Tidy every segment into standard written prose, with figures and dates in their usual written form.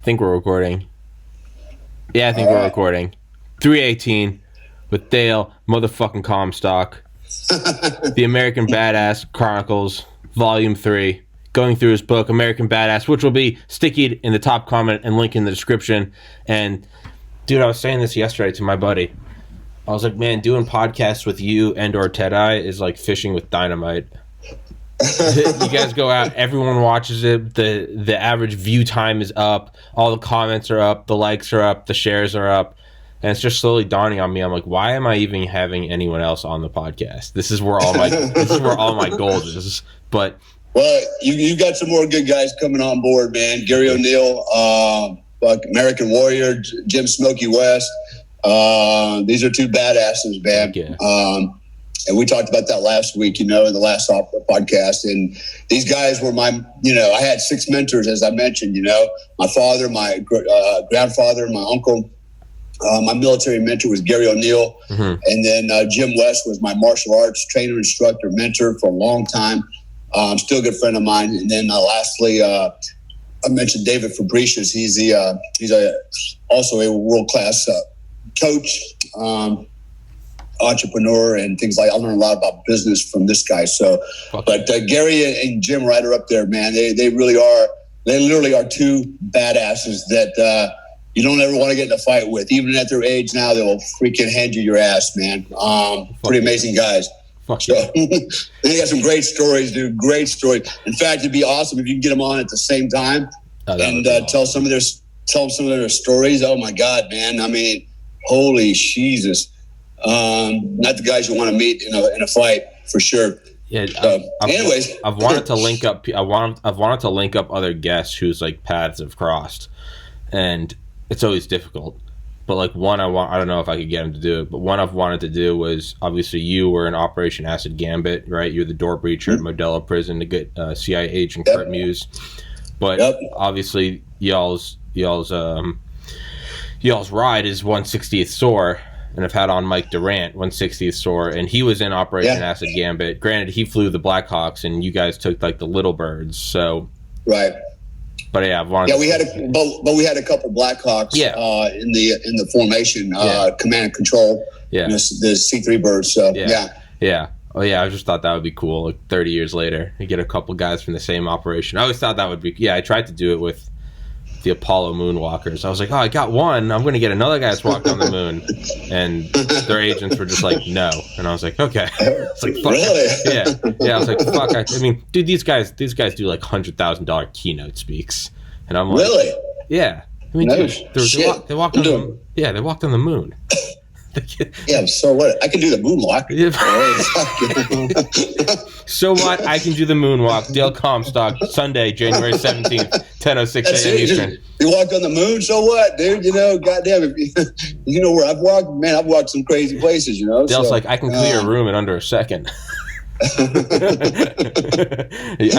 I think we're recording. Yeah, I think we're recording. 318 with Dale motherfucking Comstock. The American Badass Chronicles, Volume 3. Going through his book, American Badass, which will be stickied in the top comment and link in the description. And, dude, I was saying this yesterday to my buddy. I was like, man, doing podcasts with you and or Ted-Eye is like fishing with dynamite. You guys go out, everyone watches it, the average view time is up, all the comments are up, the likes are up, the shares are up, and it's just slowly dawning on me. I'm like, why am I even having anyone else on the podcast? This is where all my gold is. But well, you got some more good guys coming on board, man. Gary O'Neill, American Warrior, Jim Smokey West. These are two badasses, man. Yeah. And we talked about that last week, in the last podcast. And these guys were I had 6 mentors, as I mentioned, my father, my grandfather, my uncle. My military mentor was Gary O'Neill. Mm-hmm. And then Jim West was my martial arts trainer, instructor, mentor for a long time. Still a good friend of mine. And then lastly, I mentioned David Fabricius. He's also a world-class coach, entrepreneur, and things like. I learned a lot about business from this guy. So, but Gary and Jim Wright are up there, man. They really are. They literally are two badasses that you don't ever want to get in a fight with. Even at their age now, they will freaking hand you your ass, man. Pretty amazing guys. So they got some great stories, dude. Great stories. In fact, it'd be awesome if you can get them on at the same time and tell some of their stories. Oh my God, man! I mean, holy Jesus. Not the guys you want to meet in a fight for sure. Yeah. Anyways, I've wanted to link up. I've wanted to link up other guests whose like paths have crossed, and it's always difficult. But like I don't know if I could get him to do it. But one I've wanted to do was obviously you were in Operation Acid Gambit, right? You're the door breacher at Modelo Prison to get CIA agent Kurt Muse. But obviously y'all's ride is 160th SOAR. And I've had on Mike Durant, 160th SOAR, and he was in Operation Acid Gambit. Granted, he flew the Blackhawks, and you guys took like the Little Birds. So right, but yeah, we had a couple Blackhawks in the formation, command and control. Yeah, the C3 Birds. So yeah. Oh yeah, I just thought that would be cool. Like 30 years later, you get a couple guys from the same operation. I always thought that would be. Yeah, I tried to do it with the Apollo moonwalkers. I was like, I got one. I'm going to get another guy that's walked on the moon. And their agents were just like, no. And I was like, okay. It's like, fuck. Really? Yeah. I was like, fuck. I mean, dude, these guys do like $100,000 keynote speaks. And I'm like, really? Yeah. I mean, dude, they walked on the moon. Yeah, they walked on the moon. Yeah, so what? I can do the moonwalk. So what? I can do the moonwalk. Dale Comstock, Sunday, January 17th, 10:06 a.m. Eastern. You walked on the moon, so what, dude? Goddamn, you know where I've walked? Man, I've walked some crazy places, Dale's like, I can clear a room in under a second. I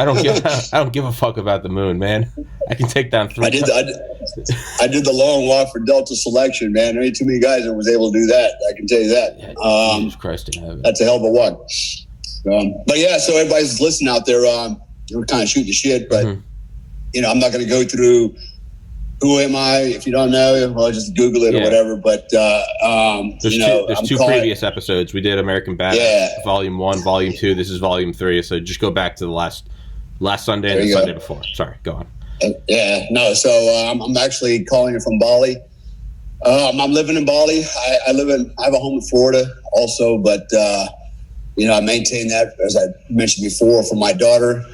don't give a fuck about the moon, man. I can take down 3 I did the long walk for Delta Selection, man. There ain't too many guys that was able to do that. I can tell you that. Yeah, Jesus Christ in heaven. That's a hell of a walk. But yeah, so everybody's listening out there. We're kind of shooting the shit, but I'm not going to go through who am I. If you don't know, well, just Google it or whatever. But there's two previous episodes. We did American Badass, Volume 1, Volume 2. This is Volume 3. So just go back to the last Sunday and the Sunday before. Sorry, go on. So I'm actually calling it from Bali. I'm living in Bali. I have a home in Florida also, but I maintain that, as I mentioned before, for my daughter.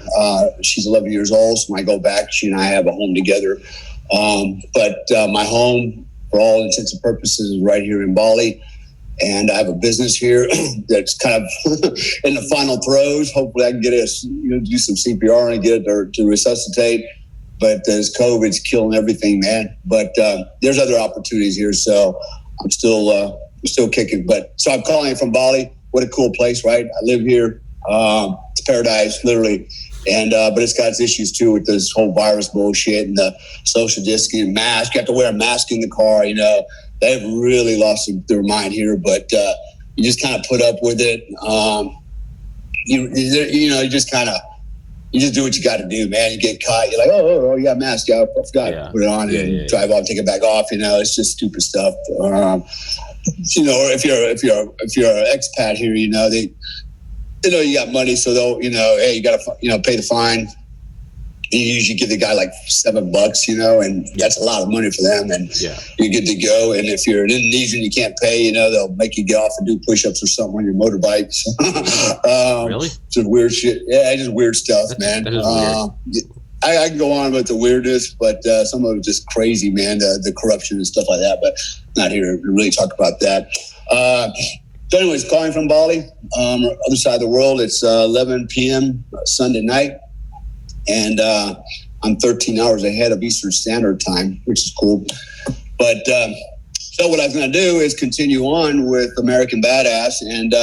She's 11 years old, so when I go back, she and I have a home together. But my home, for all intents and purposes, is right here in Bali. And I have a business here that's kind of in the final throes. Hopefully I can get it, do some CPR and get it to resuscitate. But this COVID's killing everything, man. But there's other opportunities here, so I'm still kicking. But so I'm calling it from Bali. What a cool place, right? I live here. It's paradise, literally. And but it's got its issues too with this whole virus bullshit and the social distancing, mask. You have to wear a mask in the car. They've really lost their mind here. But you just kind of put up with it. You just kind of you just do what you got to do, man. You get caught, you're like, oh, you got a mask. I forgot to put it on and drive off, take it back off. It's just stupid stuff. Or if you're an expat here, they know you got money, so they'll, hey, you got to, pay the fine. You usually give the guy like $7, and that's a lot of money for them. And you're good to go. And if you're an Indonesian, you can't pay, they'll make you get off and do push-ups or something on your motorbike. Really? Just weird shit. Yeah, just weird stuff, man. That is weird. I can go on with the weirdness, but some of it's just crazy, man, the corruption and stuff like that. But not here to really talk about that. So anyways, calling from Bali, other side of the world. It's 11 p.m. Sunday night. And I'm 13 hours ahead of Eastern Standard Time, which is cool. But so what I was going to do is continue on with American Badass and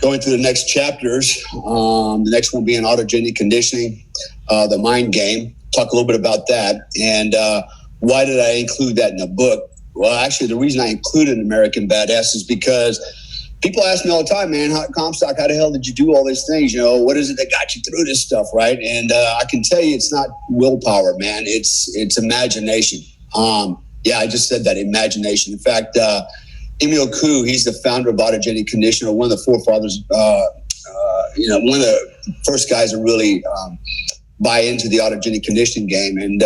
going through the next chapters. The next one being autogenic conditioning, the mind game. Talk a little bit about that. And why did I include that in the book? Well, actually, the reason I included American Badass is because people ask me all the time, man, Comstock, how the hell did you do all these things? What is it that got you through this stuff, right? And I can tell you it's not willpower, man. It's imagination. I just said that, imagination. In fact, Emil Koo, he's the founder of autogenic conditioning, one of the forefathers, one of the first guys to really buy into the autogenic conditioning game. And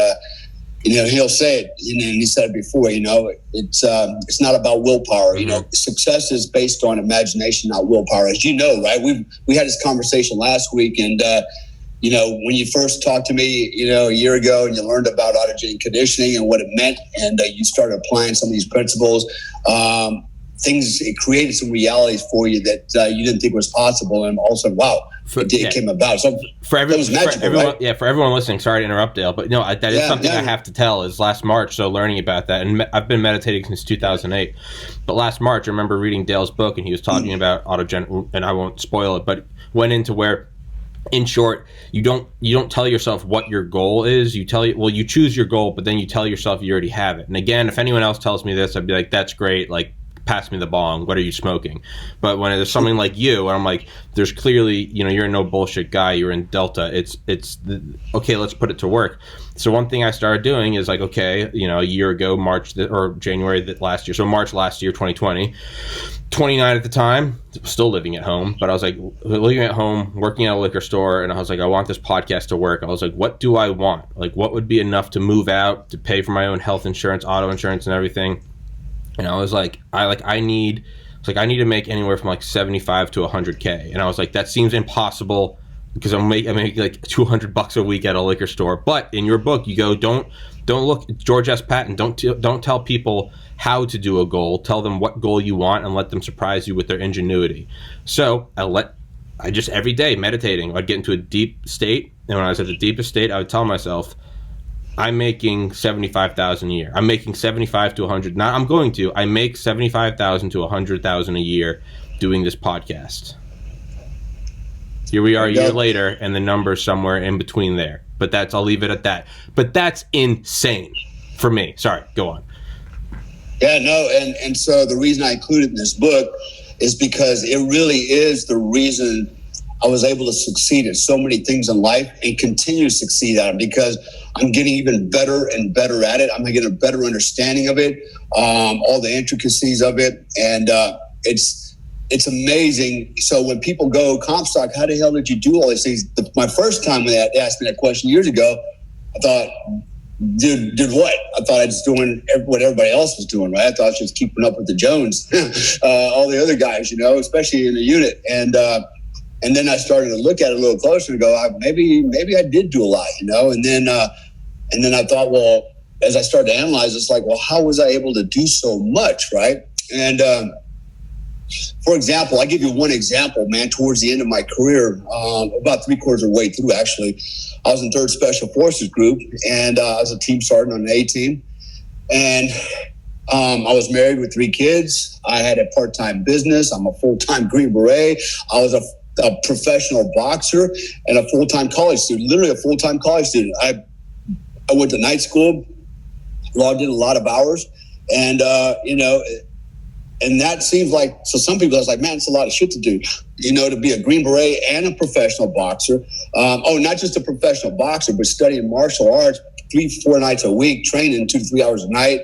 he'll say it, and he said it before, it's not about willpower. Mm-hmm. Success is based on imagination, not willpower. As you know, right? We had this conversation last week, and, when you first talked to me, a year ago, and you learned about autogenic conditioning and what it meant, and you started applying some of these principles, it created some realities for you that you didn't think was possible, and also, wow, it came about. So for everyone, right? For everyone listening, sorry to interrupt, Dale, but that is something I have to tell. Is last March, so learning about that, and I've been meditating since 2008. But last March, I remember reading Dale's book, and he was talking about autogen, and I won't spoil it, but went into where, in short, you don't tell yourself what your goal is. You choose your goal, but then you tell yourself you already have it. And again, if anyone else tells me this, I'd be like, that's great, like, pass me the bong, what are you smoking? But when there's something like you, and I'm like, there's clearly, you're a no bullshit guy, you're in Delta, okay, let's put it to work. So one thing I started doing is like, okay, a year ago, January last year, so March last year, 2020, 29 at the time, still living at home, but I was like, living at home, working at a liquor store, and I was like, I want this podcast to work. I was like, what do I want? Like, what would be enough to move out, to pay for my own health insurance, auto insurance, and everything? And I was like, I need to make anywhere from like 75 to 100K. And I was like, that seems impossible because I make like $200 a week at a liquor store. But in your book, you go, don't look, George S. Patton, don't tell people how to do a goal. Tell them what goal you want and let them surprise you with their ingenuity. So I just every day meditating, I'd get into a deep state. And when I was at the deepest state, I would tell myself, I'm making $75,000 a year. I'm making 75 to 100. I make 75,000 to 100,000 a year doing this podcast. Here we are a year later, and the number's somewhere in between there. But I'll leave it at that. But that's insane for me. Sorry, go on. Yeah, no, and so the reason I included in this book is because it really is the reason I was able to succeed at so many things in life and continue to succeed at them, because I'm getting even better and better at it. I'm getting a better understanding of it, all the intricacies of it. And it's amazing. So when people go, Comstock, how the hell did you do all these things? My first time when they asked me that question years ago, I thought, did what? I thought I was doing what everybody else was doing, right? I thought I was just keeping up with the Jones, all the other guys, especially in the unit. And then I started to look at it a little closer and go, maybe I did do a lot, And then I thought, well, as I started to analyze, it's like, well, how was I able to do so much, right? And for example, I give you one example, man. Towards the end of my career, about 3/4 of the way through, actually, I was in 3rd Special Forces Group, and I was a team sergeant on an A team, and I was married with 3 kids. I had a part-time business. I'm a full-time Green Beret. I was a professional boxer and a full-time college student, literally a full-time college student. I went to night school, logged in a lot of hours, and And that seems like, so some people, I was like, man, it's a lot of shit to do, to be a Green Beret and a professional boxer. Not just a professional boxer, but studying martial arts 3-4 nights a week, training 2 to 3 hours a night,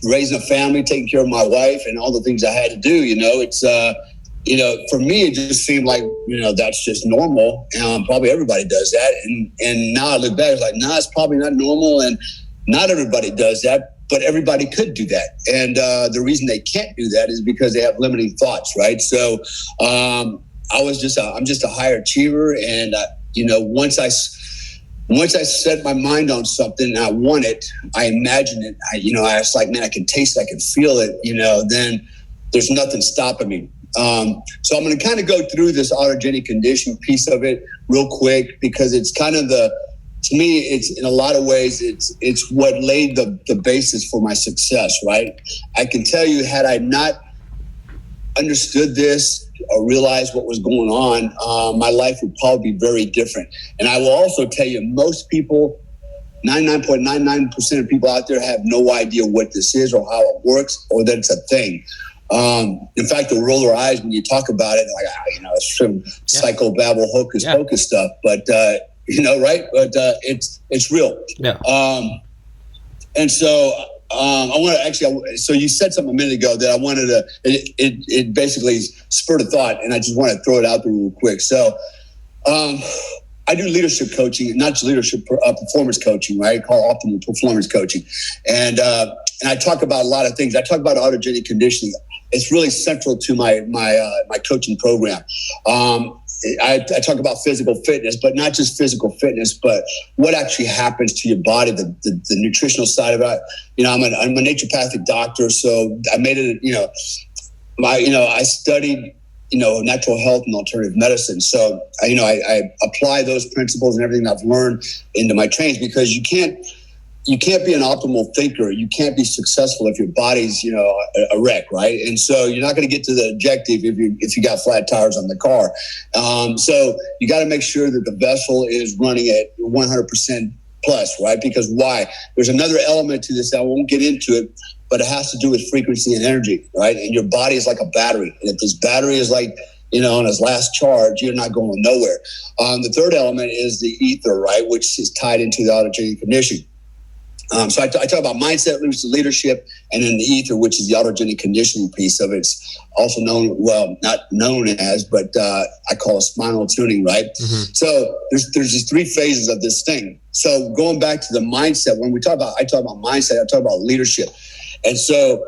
raising a family, taking care of my wife and all the things I had to do. It's, for me, it just seemed like, that's just normal. Probably everybody does that. And now I look back, it's like, it's probably not normal. And not everybody does that. But everybody could do that. And the reason they can't do that is because they have limiting thoughts, right? So I'm just a high achiever. And, once I set my mind on something and I want it, I imagine it, I was like, man, I can taste it, I can feel it, then there's nothing stopping me. So I'm going to kind of go through this autogenic conditioning piece of it real quick, because it's kind of to me, it's in a lot of ways, it's what laid the basis for my success, right? I can tell you, had I not understood this or realized what was going on, my life would probably be very different. And I will also tell you, most people, 99.99% of people out there have no idea what this is or how it works or that it's a thing. In fact, they'll roll their eyes when you talk about it, like, it's some psychobabble hocus pocus stuff, but right? But it's real. Yeah. And so I want to actually. So you said something a minute ago that I wanted to. It basically spurred a thought, and I just want to throw it out there real quick. So I do leadership coaching, not just leadership, performance coaching, right? Called optimal performance coaching, and I talk about a lot of things. I talk about autogenic conditioning. It's really central to my coaching program. I talk about physical fitness, but not just physical fitness, but what actually happens to your body, the nutritional side of it. I'm a naturopathic doctor, so I made it. I studied natural health and alternative medicine. So I apply those principles and everything I've learned into my trainings, because you can't be an optimal thinker. You can't be successful if your body's, a wreck, right? And so you're not going to get to the objective if you got flat tires on the car. So you got to make sure that the vessel is running at 100% plus, right? Because why? There's another element to this. I won't get into it, but it has to do with frequency and energy, right? And your body is like a battery. And if this battery is like, on its last charge, you're not going nowhere. The third element is the ether, right? Which is tied into the autogenic conditioning. So I talk about mindset, leadership, and then the ether, which is the autogenic conditioning piece of it. It's also not known as, but I call it spinal tuning, right? Mm-hmm. So there's these 3 phases of this thing. So going back to the mindset, when I talk about mindset, I talk about leadership. And so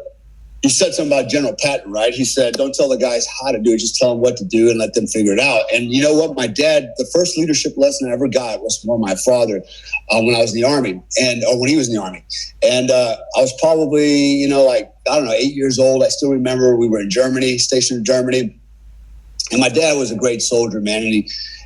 you said something about General Patton, right? He said, don't tell the guys how to do it, just tell them what to do and let them figure it out. And you know what? My dad, the first leadership lesson I ever got was from my father when I was in the Army, or when he was in the Army. And I was probably, 8 years old. I still remember we were in Germany, stationed in Germany. And my dad was a great soldier, man.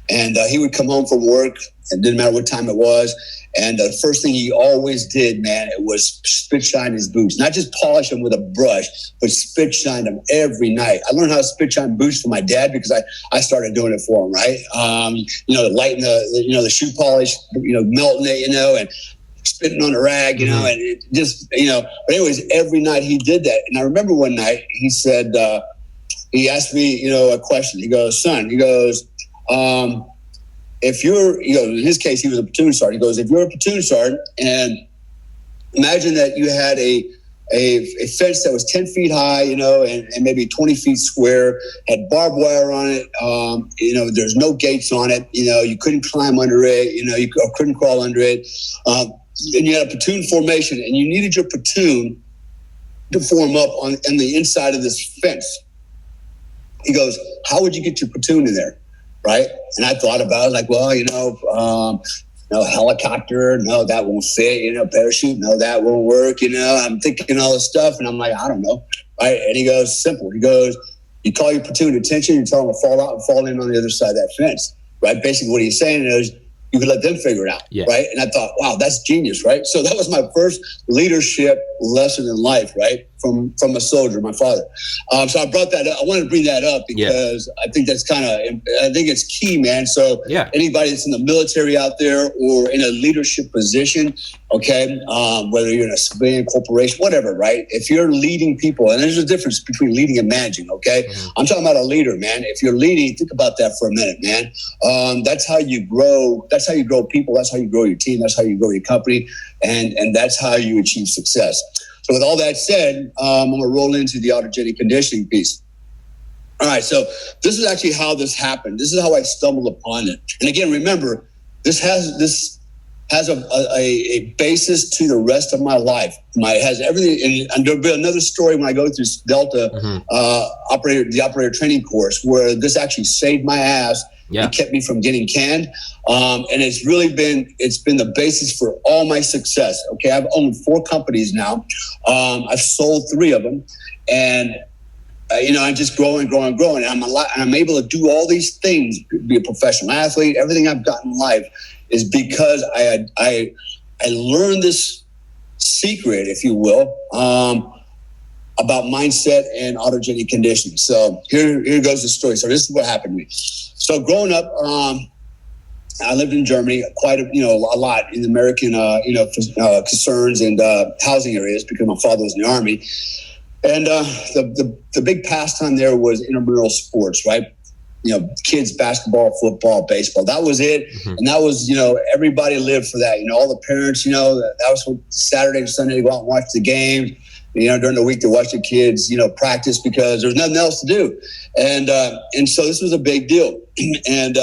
And he would come home from work, and it didn't matter what time it was. And the first thing he always did, man, it was spit shine his boots. Not just polish them with a brush, but spit shine them every night. I learned how to spit shine boots from my dad because I started doing it for him, right? Lighting the shoe polish, melting it, and spitting on a rag, and it just, but anyways, every night he did that. And I remember one night he said, he asked me, a question. He goes, son, if you're, in his case, he was a platoon sergeant. He goes, if you're a platoon sergeant, and imagine that you had a fence that was 10 feet high, and maybe 20 feet square, had barbed wire on it. There's no gates on it. You couldn't climb under it. You couldn't crawl under it. And you had a platoon formation, and you needed your platoon to form up on the inside of this fence. He goes, how would you get your platoon in there? Right. And I thought about it like, well, helicopter. No, that won't fit. Parachute. No, that won't work. I'm thinking all this stuff. And I'm like, I don't know. Right. And he goes, simple. He goes, you call your platoon attention, you tell them to fall out and fall in on the other side of that fence. Right. Basically what he's saying is you can let them figure it out. Yeah. Right. And I thought, wow, that's genius. Right. So that was my first leadership lesson in life. Right. from a soldier, my father. So I brought that up. I wanted to bring that up because I think that's I think it's key, man. So anybody that's in the military out there or in a leadership position, okay, whether you're in a civilian corporation, whatever, right? If you're leading people, and there's a difference between leading and managing, okay? I'm talking about a leader, man. If you're leading, think about that for a minute, man. That's how you grow. That's how you grow people. That's how you grow your team. That's how you grow your company. And that's how you achieve success. So with all that said, I'm going to roll into the autogenic conditioning piece. All right, so this is actually how this happened. This is how I stumbled upon it. And again, remember, this has a basis to the rest of my life. It has everything, and there'll be another story when I go through Delta the operator training course, where this actually saved my ass. It kept me from getting canned, and it's been the basis for all my success. Okay, I've owned 4 companies now. I've sold 3 of them, and I'm just growing. And I'm able to do all these things, be a professional athlete. Everything I've got in life is because I learned this secret, if you will, about mindset and autogenic conditioning. So here goes the story. So this is what happened to me. So growing up, I lived in Germany a lot in American, concerns and housing areas because my father was in the army. And the big pastime there was intramural sports, right? Kids, basketball, football, baseball. That was it. And that was, everybody lived for that. All the parents, that was what Saturday and Sunday to go out and watch the games. During the week to watch the kids, practice because there's nothing else to do. And so this was a big deal. And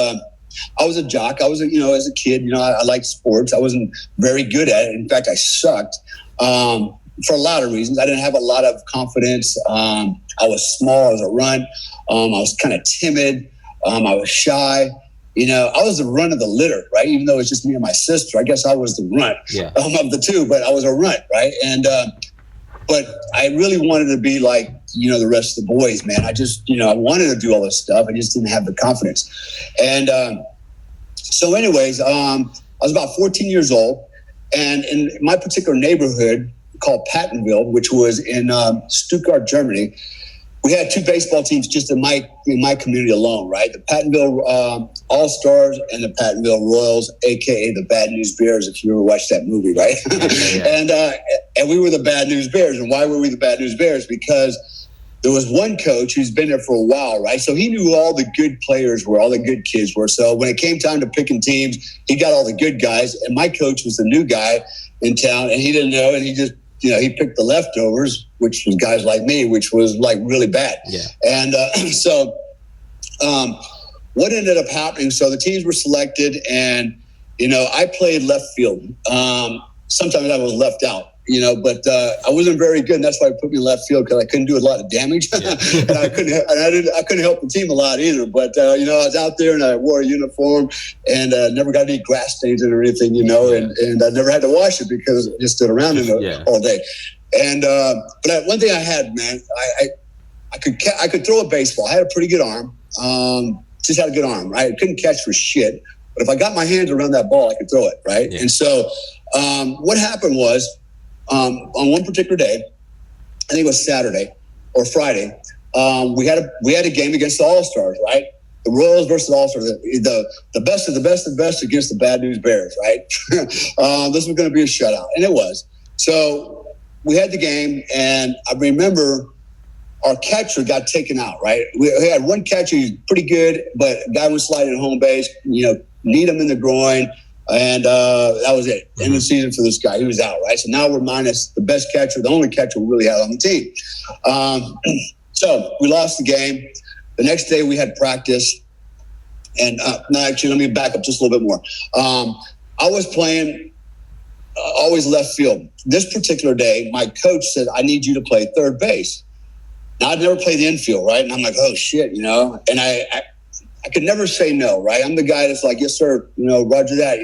I was a jock. I was, as a kid, I liked sports. I wasn't very good at it. In fact, I sucked for a lot of reasons. I didn't have a lot of confidence. I was small as a runt. I was kind of timid. I was shy. I was the runt of the litter, right? Even though it's just me and my sister, I guess I was the runt of the two, but I was a runt, right? And but I really wanted to be like, the rest of the boys, man. I just, I wanted to do all this stuff. I just didn't have the confidence. And so anyways, I was about 14 years old. And in my particular neighborhood called Pattonville, which was in Stuttgart, Germany, we had 2 baseball teams just in my community alone, right? The Pattonville All-Stars and the Pattonville Royals, a.k.a. the Bad News Bears, if you ever watched that movie, right? And we were the Bad News Bears. And why were we the Bad News Bears? Because there was one coach who's been there for a while, right? So he knew who all the good players were, all the good kids were. So when it came time to picking teams, he got all the good guys. And my coach was the new guy in town, and he didn't know, and he just he picked the leftovers, which was guys like me, which was like really bad. And so what ended up happening, so the teams were selected, and, I played left field. Sometimes I was left out, but I wasn't very good, and that's why I put me in left field, because I couldn't do a lot of damage. And I couldn't help the team a lot either. But, I was out there, and I wore a uniform, and never got any grass stains or anything, and I never had to wash it because I just stood around in it all day. And but one thing I had, man, I could throw a baseball. I had a pretty good arm. Just had a good arm, right? I couldn't catch for shit. But if I got my hands around that ball, I could throw it, right? And so what happened was, on one particular day, I think it was Saturday or Friday, we had a game against the All-Stars, right? The Royals versus the All-Stars, the best of the best of the best against the Bad News Bears, right? This was going to be a shutout, and it was. So we had the game, and I remember our catcher got taken out, right? We had one catcher who's pretty good, but a guy was sliding at home base, need him in the groin. And that was it. End of the season for this guy. He was out, right? So now we're minus the best catcher, the only catcher we really had on the team. So we lost the game. The next day we had practice. And actually, let me back up just a little bit more. I was playing always left field. This particular day, my coach said, I need you to play third base. Now, I'd never played the infield, right? And I'm like, oh, shit, And I could never say no, right? I'm the guy that's like, yes, sir, roger that,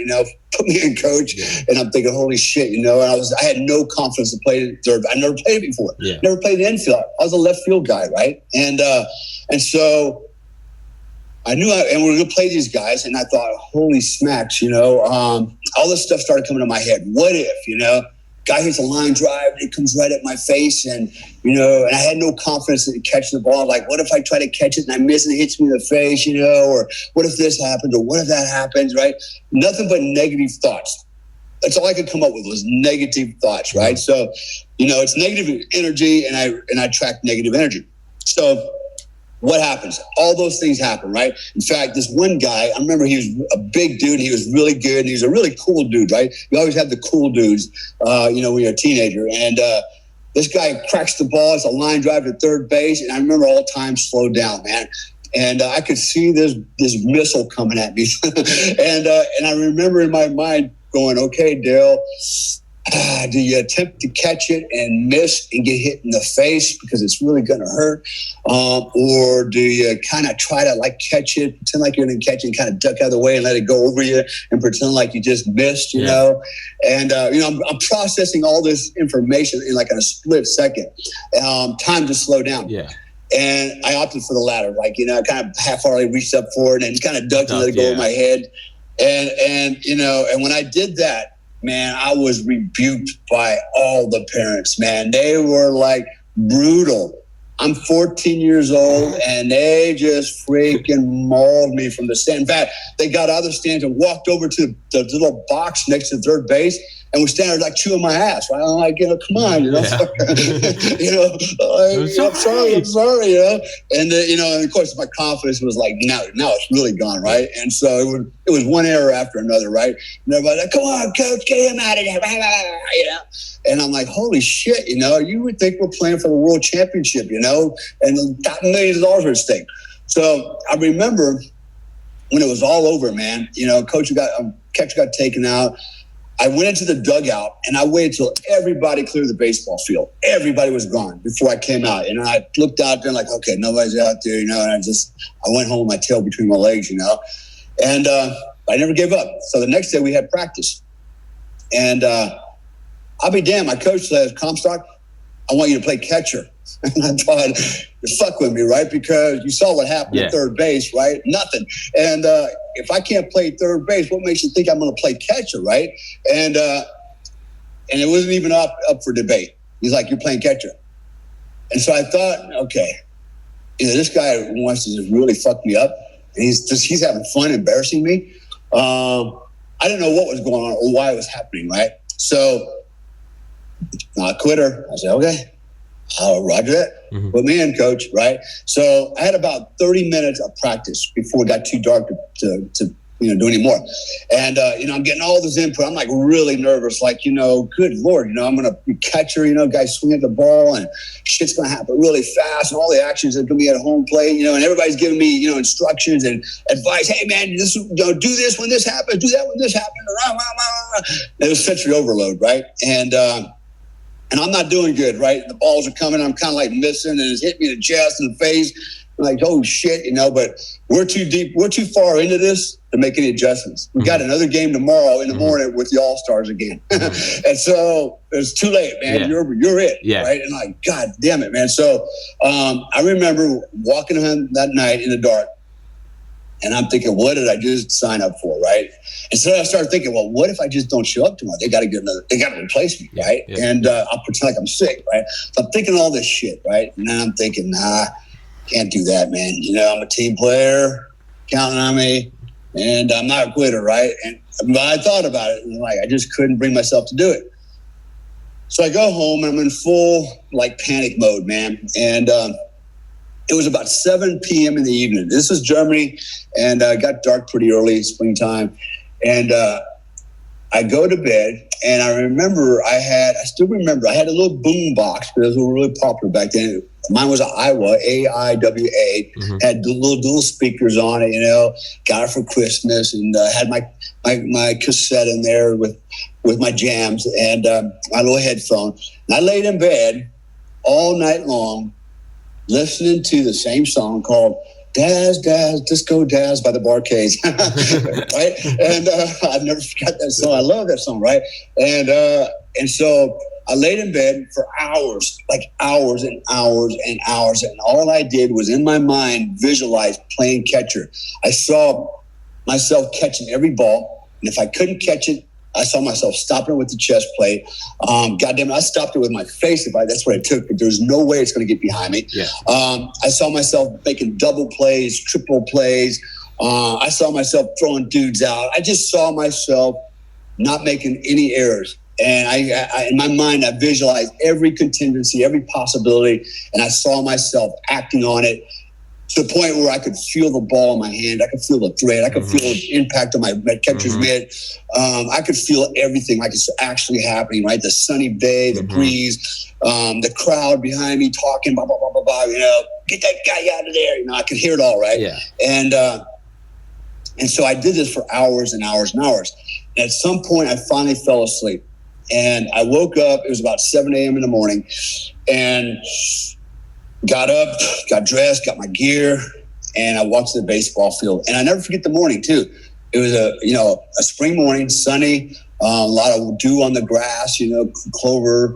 put me in, coach. And I'm thinking, holy shit, and I had no confidence to play third. I never played it before. Never played the infield. I was a left field guy, right? And so I knew, and we were going to play these guys, and I thought, holy smacks, all this stuff started coming to my head. What if, guy hits a line drive, and it comes right at my face, and and I had no confidence in catching the ball. Like, what if I try to catch it and I miss and it hits me in the face, or what if this happens, or what if that happens, right? Nothing but negative thoughts. That's all I could come up with was negative thoughts, right? So, it's negative energy, and I attract negative energy. So what happens? All those things happen, right? In fact, this one guy, I remember he was a big dude. He was really good, and he was a really cool dude, right? You always have the cool dudes, when you're a teenager. And this guy cracks the ball. It's a line drive to third base, and I remember all time slowed down, man. And I could see this missile coming at me. and I remember in my mind going, okay, Dale, do you attempt to catch it and miss and get hit in the face because it's really going to hurt? Or do you kind of try to catch it, pretend like you're going to catch it and kind of duck out of the way and let it go over you and pretend like you just missed, you know? And, I'm processing all this information in a split second. Time to slow down. Yeah. And I opted for the latter. I kind of half-heartedly reached up for it and kind of ducked and let it go over my head. And when I did that, man, I was rebuked by all the parents, man. They were brutal. I'm 14 years old, and they just freaking mauled me from the stand. In fact, they got out of the stands and walked over to the little box next to third base and was standing there chewing my ass. Right? I'm like, come on, I'm sorry, And and of course my confidence was now it's really gone, right? And so it was one error after another, right? And everybody's like, come on, coach, get him out of there, And I'm like, holy shit, you would think we're playing for the world championship, and millions of dollars at stake. So I remember when it was all over, man, catcher got taken out. I went into the dugout and I waited till everybody cleared the baseball field. Everybody was gone before I came out. And I looked out there okay, nobody's out there, and I went home with my tail between my legs, and I never gave up. So the next day we had practice. And I'll be damned, my coach says, Comstock, I want you to play catcher. And I thought, you fuck with me, right? Because you saw what happened at third base, right? Nothing. And if I can't play third base, what makes you think I'm going to play catcher, right? And it wasn't even up for debate. He's like, you're playing catcher. And so I thought, okay, either this guy wants to just really fuck me up, and he's having fun embarrassing me. I didn't know what was going on or why it was happening, right? So, not a quitter. I said, okay, roger that. Mm-hmm. Put me in, coach, right? So I had about 30 minutes of practice before it got too dark to do any more. And, I'm getting all this input. I'm really nervous, good Lord, I'm going to be catcher, guys swinging the ball and shit's going to happen really fast and all the actions are going to be at home plate, and everybody's giving me, instructions and advice. Hey, man, do this when this happens, do that when this happens. It was sensory overload, right? And I'm not doing good, right? The balls are coming. I'm kind of missing, and it's hit me in the chest and the face. I'm oh shit, but we're too deep. We're too far into this to make any adjustments. We got another game tomorrow in the morning with the All-Stars again. And so it's too late, man. Yeah. You're it, right? And God damn it, man. So I remember walking home that night in the dark, and I'm thinking, what did I just sign up for, right? And so I started thinking, well, what if I just don't show up tomorrow? They got to replace me, right? Yeah. And I'll pretend like I'm sick, right? So I'm thinking all this shit, right? And then I'm thinking, nah, can't do that, man. I'm a team player, counting on me, and I'm not a quitter, right? But I thought about it, and I just couldn't bring myself to do it. So I go home, and I'm in full panic mode, man. And it was about 7 p.m. in the evening. This is Germany, and it got dark pretty early, springtime. And I go to bed, and I still remember, I had a little boom box, because those were really popular back then. Mine was an Iowa, AIWA, had the little speakers on it, got it for Christmas, and had my cassette in there with my jams and my little headphone. And I laid in bed all night long, listening to the same song called Daz, Daz, Disco Daz by the Barcades, right? And I've never forgot that song. I love that song, right? And so I laid in bed for hours, hours and hours and hours, and all I did was in my mind visualize playing catcher. I saw myself catching every ball, and if I couldn't catch it, I saw myself stopping it with the chest plate. Goddamn it, I stopped it with my face that's what it took, but there's no way it's going to get behind me. Yeah. I saw myself making double plays, triple plays. I saw myself throwing dudes out. I just saw myself not making any errors. And I in my mind, I visualized every contingency, every possibility, and I saw myself acting on it to the point where I could feel the ball in my hand. I could feel the thread. I could feel the impact on my catcher's mitt. I could feel everything like it's actually happening, right? The sunny day, the breeze, the crowd behind me talking, blah, blah, blah, blah, blah, get that guy out of there. I could hear it all, right? Yeah. And so I did this for hours and hours and hours. And at some point, I finally fell asleep. And I woke up. It was about 7 a.m. in the morning. And got up, got dressed, got my gear, and I walked to the baseball field. And I never forget the morning, too. It was a spring morning, sunny, a lot of dew on the grass, clover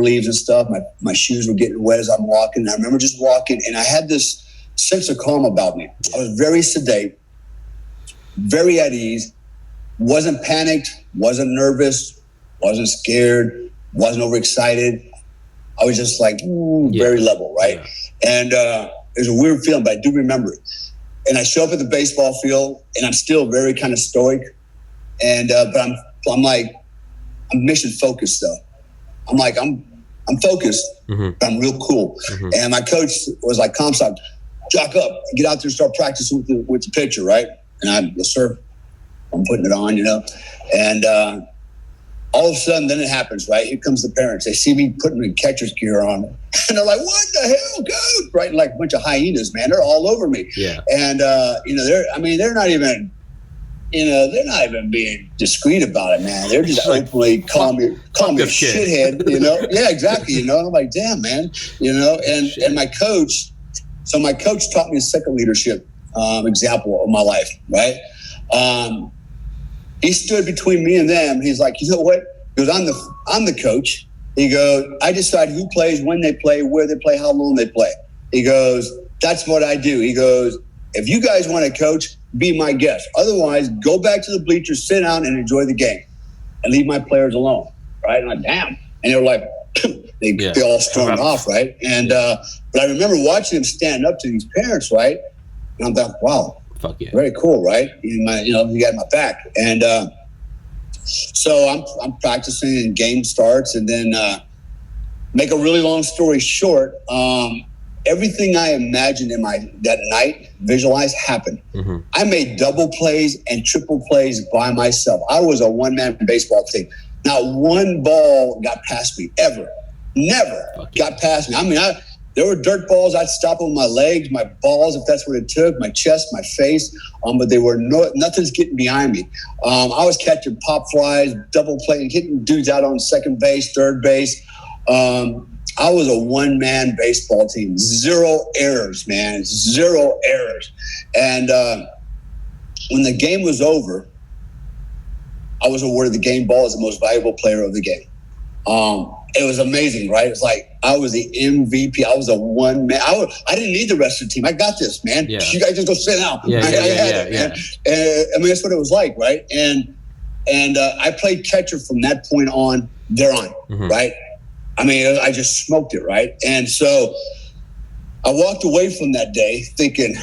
leaves and stuff. My shoes were getting wet as I'm walking. And I remember just walking, and I had this sense of calm about me. I was very sedate, very at ease, wasn't panicked, wasn't nervous, wasn't scared, wasn't overexcited. I was just like very level, right? Yeah. And it was a weird feeling, but I do remember it. And I show up at the baseball field, and I'm still very kind of stoic. And but I'm mission focused though. I'm focused, but I'm real cool. And my coach was like, Comstock, jock up, get out there and start practicing with the pitcher, right? And I'm, yes sir, I'm putting it on, And all of a sudden, then it happens, right? Here comes the parents. They see me putting the catcher's gear on, and they're like, "What the hell, coach?" Right? Like a bunch of hyenas, man. They're all over me. Yeah. And they're not even, they're not even being discreet about it, man. They're just openly calling me shithead. Yeah, exactly. And I'm like, damn, man. And my coach. So my coach taught me a second leadership example of my life, right? He stood between me and them. He's like, you know what? He goes, I'm the coach. He goes, I decide who plays, when they play, where they play, how long they play. He goes, that's what I do. He goes, if you guys want to coach, be my guest. Otherwise, go back to the bleachers, sit down, and enjoy the game, and leave my players alone. Right? And I'm like, damn. And they were like, they all stormed off, right? And but I remember watching them stand up to these parents, right? And I'm like, wow. Fuck yeah. Very cool, right? You got my back. And so I'm practicing and game starts, and then make a really long story short, everything I imagined that night, visualized, happened. I made double plays and triple plays by myself. I was a one-man baseball team. Not one ball got past me, ever. Never got past me. I mean, there were dirt balls. I'd stop them with my legs, my balls, if that's what it took, my chest, my face. But they were nothing's getting behind me. I was catching pop flies, double play, hitting dudes out on second base, third base. I was a one-man baseball team. 0 errors, man. 0 errors. And when the game was over, I was awarded the game ball as the most valuable player of the game. It was amazing, right? It's like I was the MVP. I was a one man. I didn't need the rest of the team. I got this, man. Yeah. You guys just go sit down. I had it, man. I mean, that's what it was like, right? And I played catcher from that point on, right? I mean, I just smoked it, right? And so I walked away from that day thinking,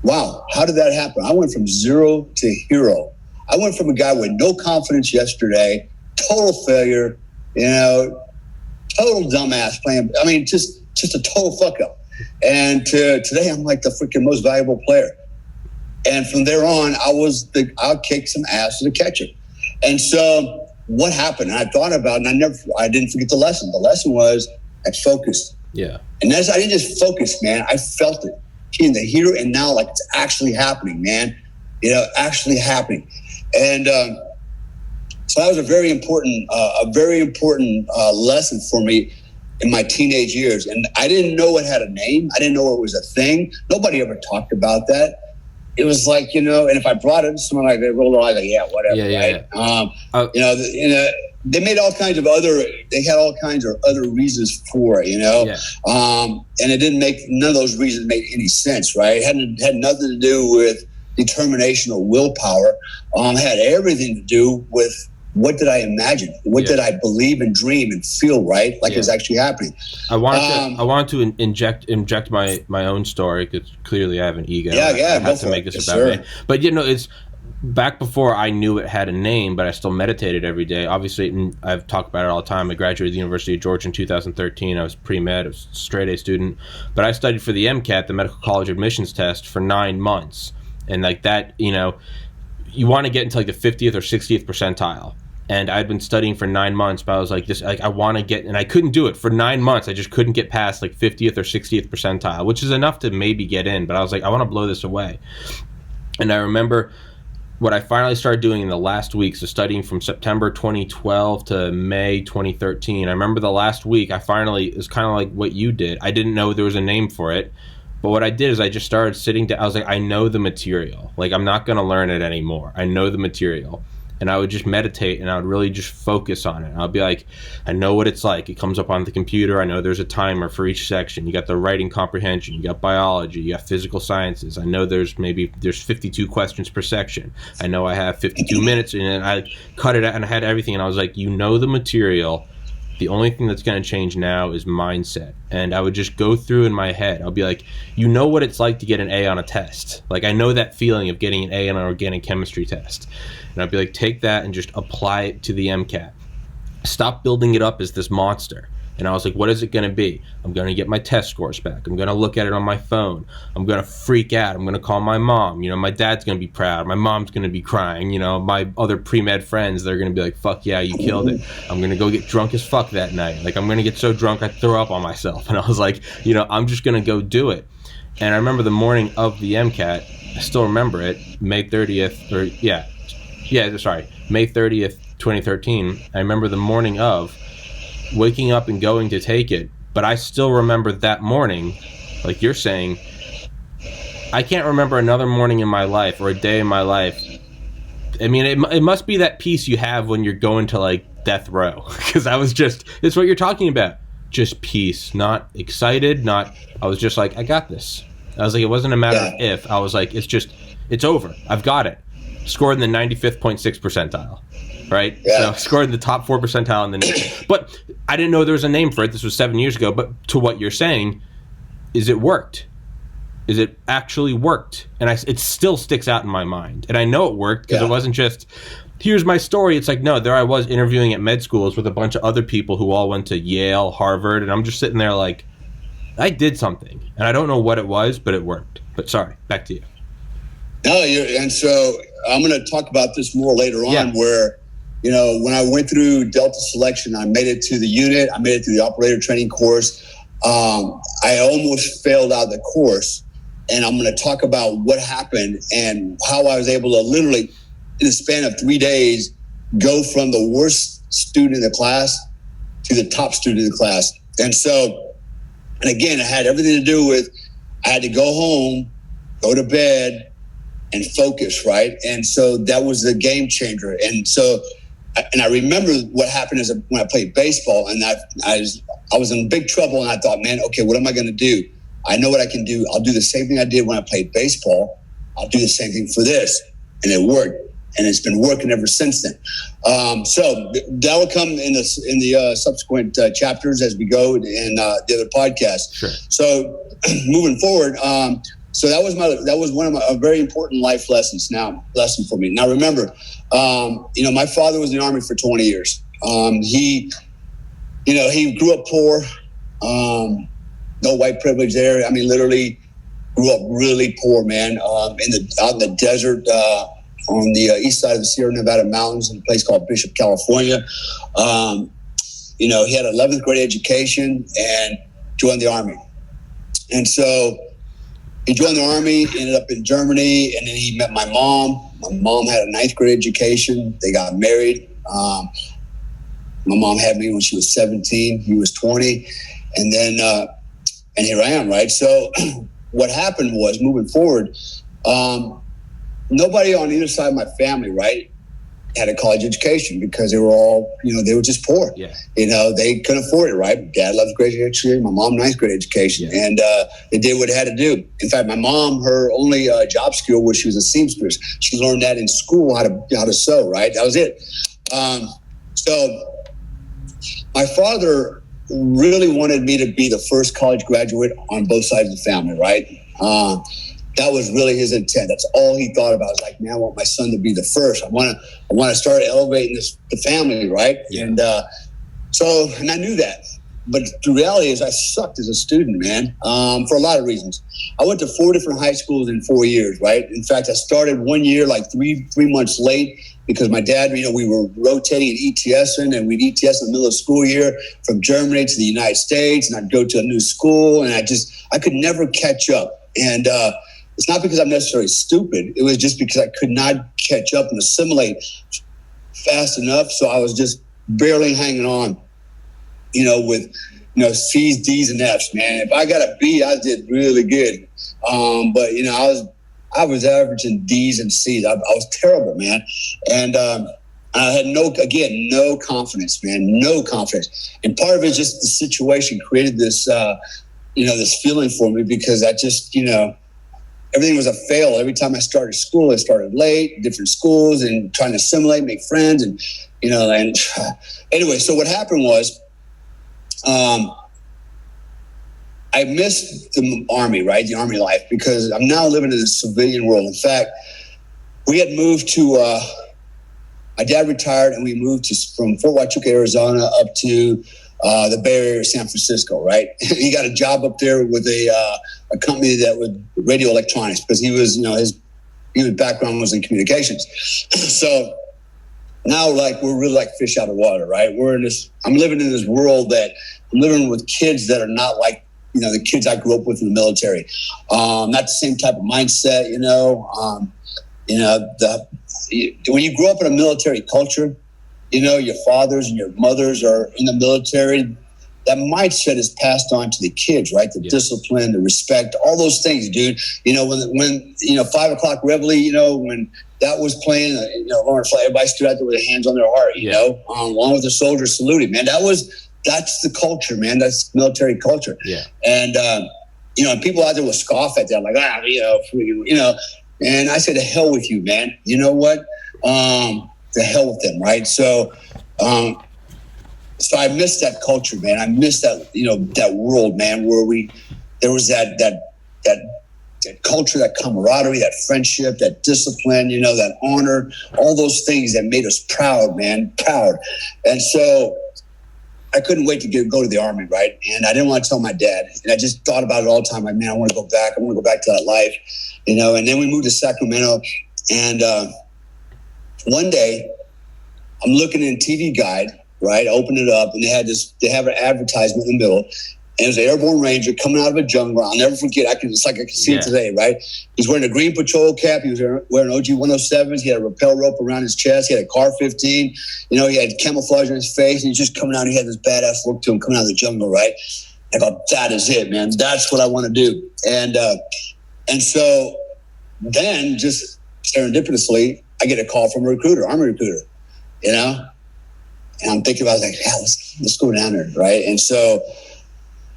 wow, how did that happen? I went from 0 to hero. I went from a guy with no confidence yesterday, total failure, total dumbass playing. I mean, just a total fuck up. And today, I'm like the freaking most valuable player. And from there on, I'll kick some ass as a catcher. And so what happened? And I thought about it, and I didn't forget the lesson. The lesson was I focused. Yeah. And I didn't just focus, man. I felt it in the here and now, like it's actually happening, man. Actually happening. And so that was a very important lesson for me in my teenage years. And I didn't know it had a name. I didn't know it was a thing. Nobody ever talked about that. It was like, and if I brought it to someone, like they rolled their eyes, like, yeah, whatever, right? They made all kinds of they had all kinds of other reasons for it, and it didn't make, none of those reasons made any sense, right? It had nothing to do with determination or willpower. Had everything to do with what did I imagine? What did I believe and dream and feel, right? Like it's actually happening. I wanted to inject my own story, because clearly I have an ego. I have to make this about me. But it's back before I knew it had a name, but I still meditated every day. Obviously, and I've talked about it all the time. I graduated the University of Georgia in 2013. I was pre-med, I was a straight A student. But I studied for the MCAT, the Medical College Admissions Test, for 9 months. And like that, you want to get into like the 50th or 60th percentile. And I'd been studying for 9 months, but I was like, I want to get, and I couldn't do it for 9 months. I just couldn't get past like 50th or 60th percentile, which is enough to maybe get in. But I was like, I want to blow this away. And I remember what I finally started doing in the last week, so studying from September 2012 to May 2013. I remember the last week, it was kind of like what you did. I didn't know there was a name for it. But what I did is I just started sitting down. I was like, I know the material. Like, I'm not going to learn it anymore. I know the material. And I would just meditate, and I would really just focus on it. And I'll be like, I know what it's like. It comes up on the computer. I know there's a timer for each section. You got the writing comprehension. You got biology. You got physical sciences. I know there's 52 questions per section. I know I have 52 minutes, and I cut it out, and I had everything. And I was like, you know the material. The only thing that's going to change now is mindset. And I would just go through in my head. I'll be like, you know what it's like to get an A on a test. Like, I know that feeling of getting an A on an organic chemistry test. And I'd be like, take that and just apply it to the MCAT. Stop building it up as this monster. And I was like, what is it going to be? I'm going to get my test scores back. I'm going to look at it on my phone. I'm going to freak out. I'm going to call my mom. My dad's going to be proud. My mom's going to be crying. My other pre-med friends, they're going to be like, fuck yeah, you killed it. I'm going to go get drunk as fuck that night. Like, I'm going to get so drunk I throw up on myself. And I was like, I'm just going to go do it. And I remember the morning of the MCAT, I still remember it, May 30th, May 30th, 2013. I remember the morning of waking up and going to take it, but I still remember that morning, like you're saying, I can't remember another morning in my life or a day in my life. I mean, it must be that peace you have when you're going to like death row, because it's what you're talking about, just peace, not excited, I was just like, I got this. I was like, it wasn't a matter of if, I was like, it's over, I've got it. Scored in the 95.6 percentile. Right? So I scored in the top 4 percentile in the nation. But I didn't know there was a name for it. This was 7 years ago. But to what you're saying, is it worked? Is it actually worked? And it still sticks out in my mind. And I know it worked, because it wasn't just, here's my story. It's like, no, there I was interviewing at med schools with a bunch of other people who all went to Yale, Harvard. And I'm just sitting there like, I did something. And I don't know what it was, but it worked. But sorry, back to you. No, and so I'm going to talk about this more later on, where when I went through Delta selection, I made it to the unit. I made it through the operator training course. I almost failed out the course. And I'm going to talk about what happened and how I was able to literally, in the span of 3 days, go from the worst student in the class to the top student in the class. And again, it had everything to do with, I had to go home, go to bed, and focus, right? And so that was the game changer. And I remember what happened is when I played baseball, and I was in big trouble, and I thought, man, okay, what am I going to do? I know what I can do. I'll do the same thing I did when I played baseball. I'll do the same thing for this. And it worked. And it's been working ever since then. So that will come in the subsequent chapters as we go in the other podcast. Sure. So moving forward, so that was one of a very important life lesson for me. Now remember, my father was in the Army for 20 years. He grew up poor, no white privilege there. I mean, literally grew up really poor, man. Out in the desert, on the east side of the Sierra Nevada mountains in a place called Bishop, California. He had an 11th grade education and joined the Army. And so he joined the Army, ended up in Germany, and then he met my mom. My mom had a 9th grade education. They got married. My mom had me when she was 17. He was 20. And then, and here I am, right? So what happened was, moving forward, nobody on either side of my family, right, had a college education because they were all, they were just poor. Yeah. They couldn't afford it, right? Dad loves great education. My mom, nice great education. Yeah. And they did what they had to do. In fact, my mom, her only job skill was she was a seamstress. She learned that in school, how to sew, right? That was it. So my father really wanted me to be the first college graduate on both sides of the family, right? That was really his intent. That's all he thought about. I was like, man, I want my son to be the first. I want to start elevating the family, right? Yeah. And and I knew that. But the reality is I sucked as a student, man, for a lot of reasons. I went to 4 different high schools in 4 years, right? In fact, I started 1 year like three months late because my dad, we were rotating and ETSing, and we'd ETS in the middle of the school year from Germany to the United States, and I'd go to a new school, and I could never catch up. And it's not because I'm necessarily stupid. It was just because I could not catch up and assimilate fast enough. So I was just barely hanging on, with, C's, D's, and F's, man. If I got a B, I did really good. But, I was averaging D's and C's. I was terrible, man. And I had no confidence, man, no confidence. And part of it, just the situation created this, this feeling for me because I just, everything was a fail. Every time I started school, I started late, different schools, and trying to assimilate, make friends. And, anyway, so what happened was I missed the Army, right? The Army life, because I'm now living in the civilian world. In fact, we had moved to, my dad retired, and we moved from Fort Huachuca, Arizona, up to the Bay Area, San Francisco, right? He got a job up there with a company that would radio electronics because he was, his background was in communications. So now, we're really like fish out of water, right? I'm living in this world that I'm living with kids that are not like, the kids I grew up with in the military. Not the same type of mindset, when you grow up in a military culture, your fathers and your mothers are in the military, that mindset is passed on to the kids, right? The discipline, the respect, all those things, dude. When 5 o'clock reveille, when that was playing, Lawrence Fly, everybody stood out there with their hands on their heart, along with the soldiers saluting, man. That's the culture, man. That's military culture. Yeah. And, and people out there will scoff at that, like, and I said, to hell with you, man. You know what? To hell with them, right? So I missed that culture, man. I missed that, that world, man, where there was that culture, that camaraderie, that friendship, that discipline, that honor, all those things that made us proud, man, proud. And so I couldn't wait to go to the Army, right? And I didn't want to tell my dad. And I just thought about it all the time. Like, man, I want to go back. I want to go back to that life, And then we moved to Sacramento. And one day, I'm looking in TV Guide, right? Open it up, and they have an advertisement in the middle. And it was an airborne ranger coming out of a jungle. I'll never forget. It's like I can see it today, right? He's wearing a green patrol cap. He was wearing OG 107s. He had a rappel rope around his chest. He had a Car 15. He had camouflage on his face. And he's just coming out. He had this badass look to him coming out of the jungle, right? I go, that is it, man. That's what I want to do. And so then, just serendipitously, I get a call from a recruiter, Army recruiter, And I'm thinking about it, like, yeah, let's go down there, right? And so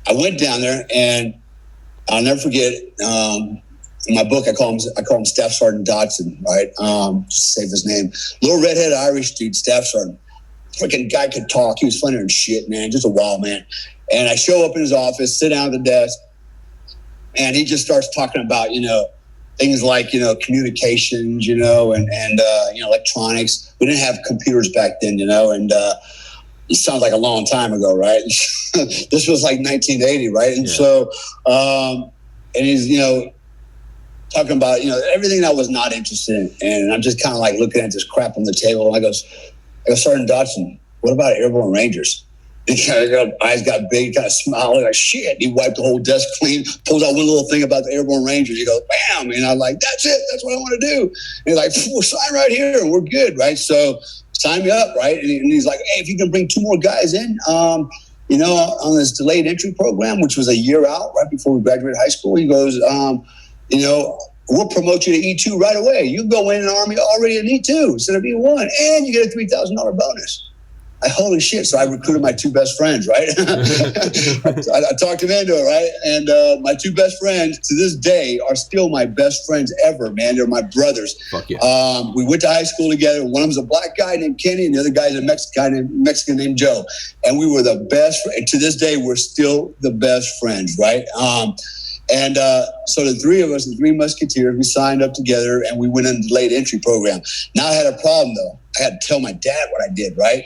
I went down there, and I'll never forget. In my book, I call him Staff Sergeant Dodson, right? Just to save his name. Little redhead Irish dude, Staff Sergeant. Freaking guy could talk. He was funnier than shit, man. Just a wild man. And I show up in his office, sit down at the desk, and he just starts talking about, things like, communications, and electronics. We didn't have computers back then, and it sounds like a long time ago, right? This was like 1980, right? And so, and he's, talking about, everything I was not interested in. And I'm just kind of like looking at this crap on the table. And I go, Sergeant Dodson, what about Airborne Rangers? And eyes got big, kind of smiling, like, shit. He wiped the whole desk clean, pulls out one little thing about the Airborne Rangers. He goes, bam. And I'm like, that's it. That's what I want to do. And he's like, we'll sign right here and we're good, right? So sign me up, right? And he's like, hey, if you can bring 2 more guys in, on this delayed entry program, which was a year out, right before we graduated high school, he goes, we'll promote you to E2 right away. You go in the Army already in E2 instead of E1, and you get a $3,000 bonus. Holy shit. So I recruited my two best friends, right? I talked them into it, right? And my two best friends to this day are still my best friends ever, man. They're my brothers. Fuck yeah. We went to high school together. One of them's a black guy named Kenny, and the other guy's a Mexican named Joe. And we were the best. And to this day, we're still the best friends, right? So the three of us, the Three Musketeers, we signed up together and we went into the late entry program. Now I had a problem, though. I had to tell my dad what I did, right?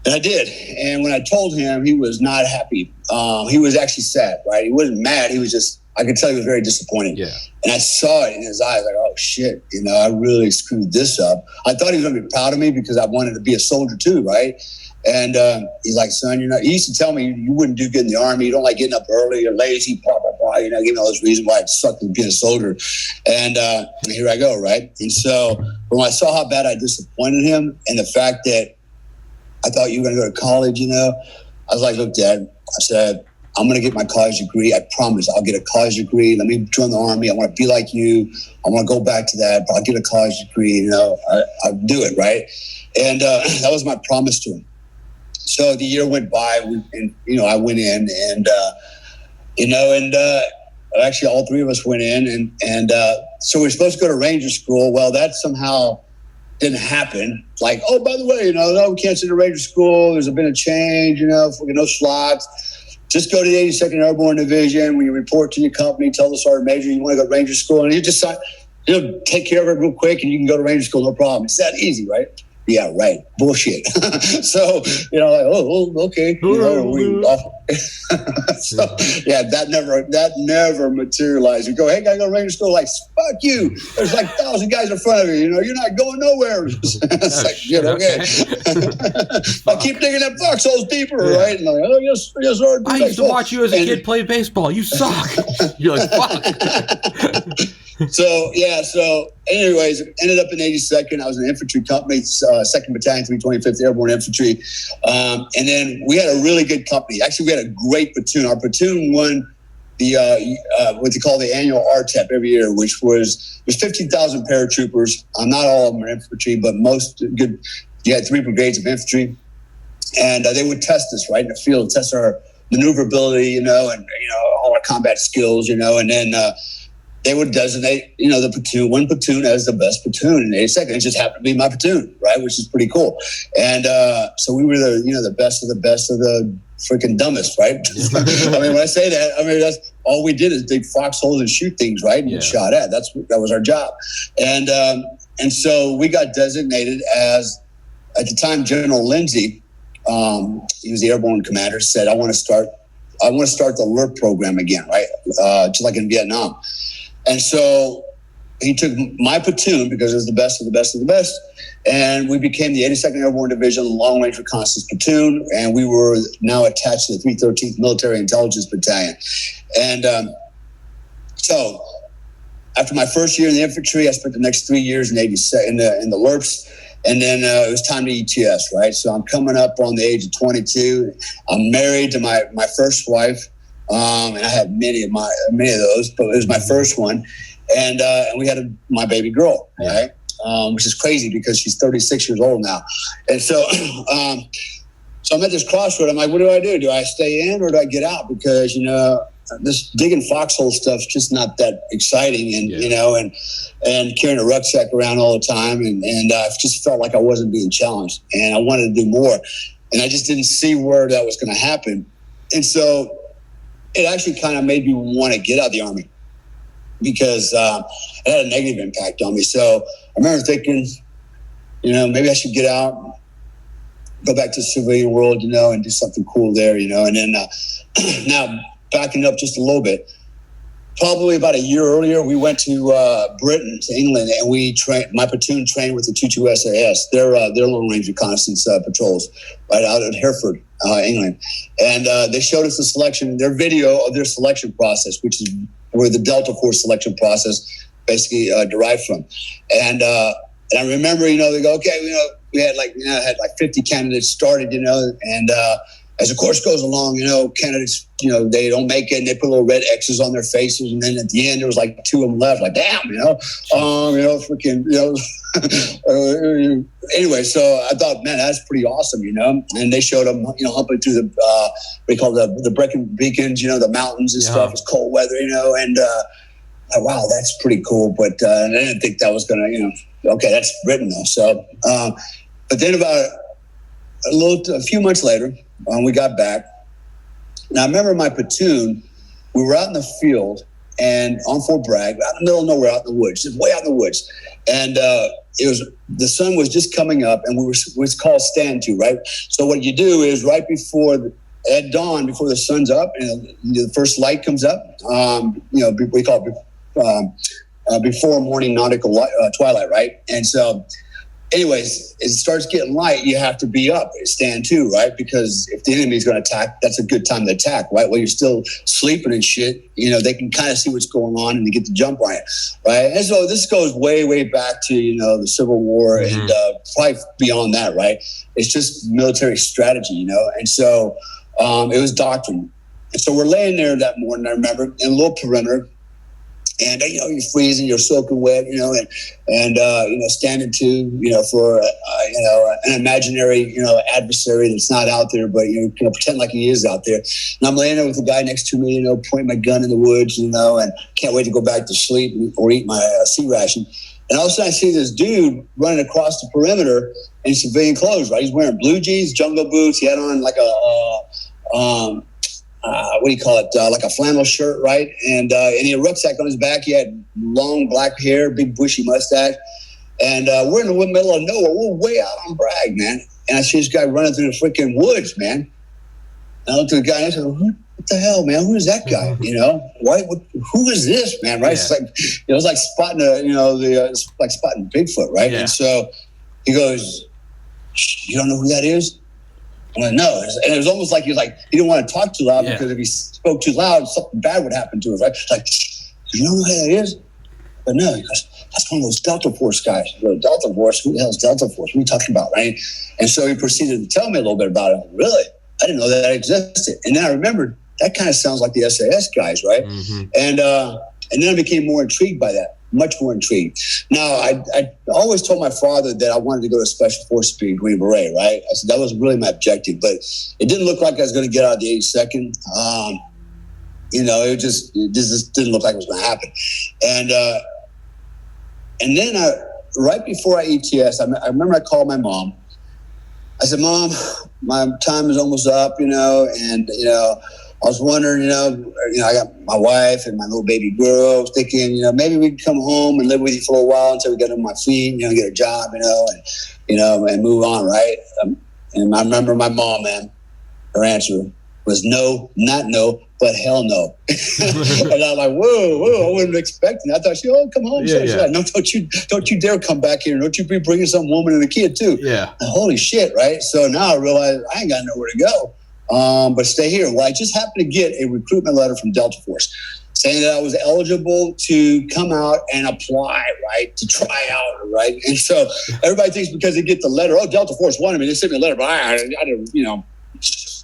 And I did. And when I told him, he was not happy. He was actually sad, right? He wasn't mad. He was just, I could tell he was very disappointed. Yeah. And I saw it in his eyes, like, oh, shit, I really screwed this up. I thought he was going to be proud of me because I wanted to be a soldier too, right? And he's like, son, he used to tell me you wouldn't do good in the Army. You don't like getting up early. You're lazy, blah, blah, blah. Give me all those reasons why it sucked at being a soldier. And here I go, right? And so when I saw how bad I disappointed him and the fact that I thought you were going to go to college, I was like, look, Dad, I said, I'm going to get my college degree. I promise I'll get a college degree. Let me join the Army. I want to be like you. I want to go back to that, but I'll get a college degree. I'll do it, right? And that was my promise to him. So the year went by, I went in and actually all three of us went in and so we were supposed to go to Ranger School. Well, that somehow didn't happen. Like, oh, by the way, no, we can't send to Ranger School. There's been a change, no slots. Just go to the 82nd Airborne Division. When you report to your company, tell the Sergeant Major you want to go to Ranger School, and you just take care of it real quick, and you can go to Ranger School, no problem. It's that easy, right? Yeah, right. Bullshit. So, okay. So, yeah, that never materialized. You go, hey, gotta go to Ranger School. Like, fuck you. There's like 1,000 guys in front of you. You're not going nowhere. It's like, shit, okay. I keep digging that foxholes deeper, right? And I'm like, oh, yes, sir. I used to watch you as a kid play baseball. You suck. You're like, fuck. So anyways, ended up in 82nd. I was in an infantry company, 2nd Battalion, 325th Airborne Infantry. And then we had a really good company. Actually, we had a great platoon. Our platoon won the what they call the annual RTEP every year, which was 15,000 paratroopers. Not all of them are infantry, but most good. You had 3 brigades of infantry. And they would test us, right, in the field, test our maneuverability, and all our combat skills, and then they would designate, the platoon, one platoon as the best platoon in 82nd. It just happened to be my platoon, right, which is pretty cool. And so we were the best of the freaking dumbest, right? I mean, when I say that, that's all we did is dig foxholes and shoot things, right, and get shot at. That was our job. And so we got designated as, at the time, General Lindsay, he was the airborne commander, said, I want to start the alert program again, right, just like in Vietnam. And so he took my platoon because it was the best of the best of the best. And we became the 82nd Airborne Division Long Range Reconnaissance Platoon. And we were now attached to the 313th Military Intelligence Battalion. And so after my first year in the infantry, I spent the next 3 years in the LERPs. And then it was time to ETS, right? So I'm coming up on the age of 22. I'm married to my first wife. And I had many of those, but it was my first one, and we had my baby girl, right? Which is crazy because she's 36 years old now, and so so I'm at this crossroad. I'm like, what do I do? Do I stay in or do I get out? Because this digging foxhole stuff's just not that exciting, and and carrying a rucksack around all the time, and I just felt like I wasn't being challenged, and I wanted to do more, and I just didn't see where that was going to happen, and so it actually kind of made me want to get out of the Army because it had a negative impact on me. So I remember thinking, maybe I should get out, go back to the civilian world, and do something cool there, and then now backing up just a little bit, probably about a year earlier, we went to Britain, to England, and my platoon trained with the 22 SAS, their long range reconnaissance patrols, right out at Hereford, England. And they showed us their video of their selection process, which is where the Delta Force selection process basically derived from. And I remember, they go, okay, we had like 50 candidates started, and as the course goes along, candidates, they don't make it and they put little red X's on their faces. And then at the end, there was like 2 of them left, like, damn, freaking, anyway, so I thought, man, that's pretty awesome, and they showed them, humping through we call the Brecon Beacons, the mountains and stuff. It's cold weather, and wow, that's pretty cool. But I didn't think that was going to, okay, that's written though. So, but then about a few months later, we got back. Now I remember my platoon, we were out in the field and on Fort Bragg, out in the middle of nowhere, out in the woods, just way out in the woods. And the sun was just coming up, and was called stand to, right? So what you do is right before at dawn, before the sun's up and the first light comes up, we call it before morning nautical twilight, right? And so anyways, it starts getting light, you have to be up, stand to, right? Because if the enemy's going to attack, that's a good time to attack, right? While you're still sleeping and shit, they can kind of see what's going on and they get the jump on it, right? And so this goes way, way back to, the Civil War and probably beyond that, right? It's just military strategy, And so it was doctrine. And so we're laying there that morning, I remember, in a little perimeter. And you're freezing, you're soaking wet, and standing to, for an imaginary, adversary that's not out there, but pretend like he is out there. And I'm laying there with the guy next to me, pointing my gun in the woods, and can't wait to go back to sleep or eat my sea ration. And all of a sudden, I see this dude running across the perimeter in civilian clothes. Right, he's wearing blue jeans, jungle boots. He had on like what do you call it? Like a flannel shirt, right? And he had a rucksack on his back. He had long black hair, big bushy mustache. And we're in the middle of nowhere. We're way out on Bragg, man. And I see this guy running through the freaking woods, man. And I looked at the guy and I said, what the hell, man? Who is that guy? Who is this, man? Right? Yeah. It was like spotting it's like spotting Bigfoot, right? Yeah. And so he goes, you don't know who that is? I'm like, no. And it was almost like he didn't want to talk too loud because if he spoke too loud, something bad would happen to us, right? It's like, you know who that is? But no, he goes, that's one of those Delta Force guys. Delta Force? Who the hell is Delta Force? What are you talking about, right? And so he proceeded to tell me a little bit about it. Like, really? I didn't know that existed. And then I remembered, that kind of sounds like the SAS guys, right? Mm-hmm. And then I became more intrigued by that. Much more intrigued. Now, I always told my father that I wanted to go to Special Forces, be a Green Beret, right? I said that was really my objective, but it didn't look like I was going to get out of the 82nd. It just didn't look like it was going to happen. And then right before I ETS, I remember I called my mom. I said, Mom, my time is almost up, and I was wondering, I got my wife and my little baby girl. I was thinking, maybe we could come home and live with you for a while until we get on my feet, get a job, and move on, right? And I remember my mom, man, her answer was no, not no, but hell no. And I'm like, whoa, I wasn't expecting that. I thought, come home. Yeah. No, don't you dare come back here. Don't you be bringing some woman and a kid too. Yeah. And holy shit, right? So now I realize I ain't got nowhere to go. But stay here. Well, I just happened to get a recruitment letter from Delta Force saying that I was eligible to come out and apply, right, to try out, right? And so everybody thinks because they get the letter, Delta Force wanted me, they sent me a letter, but I didn't,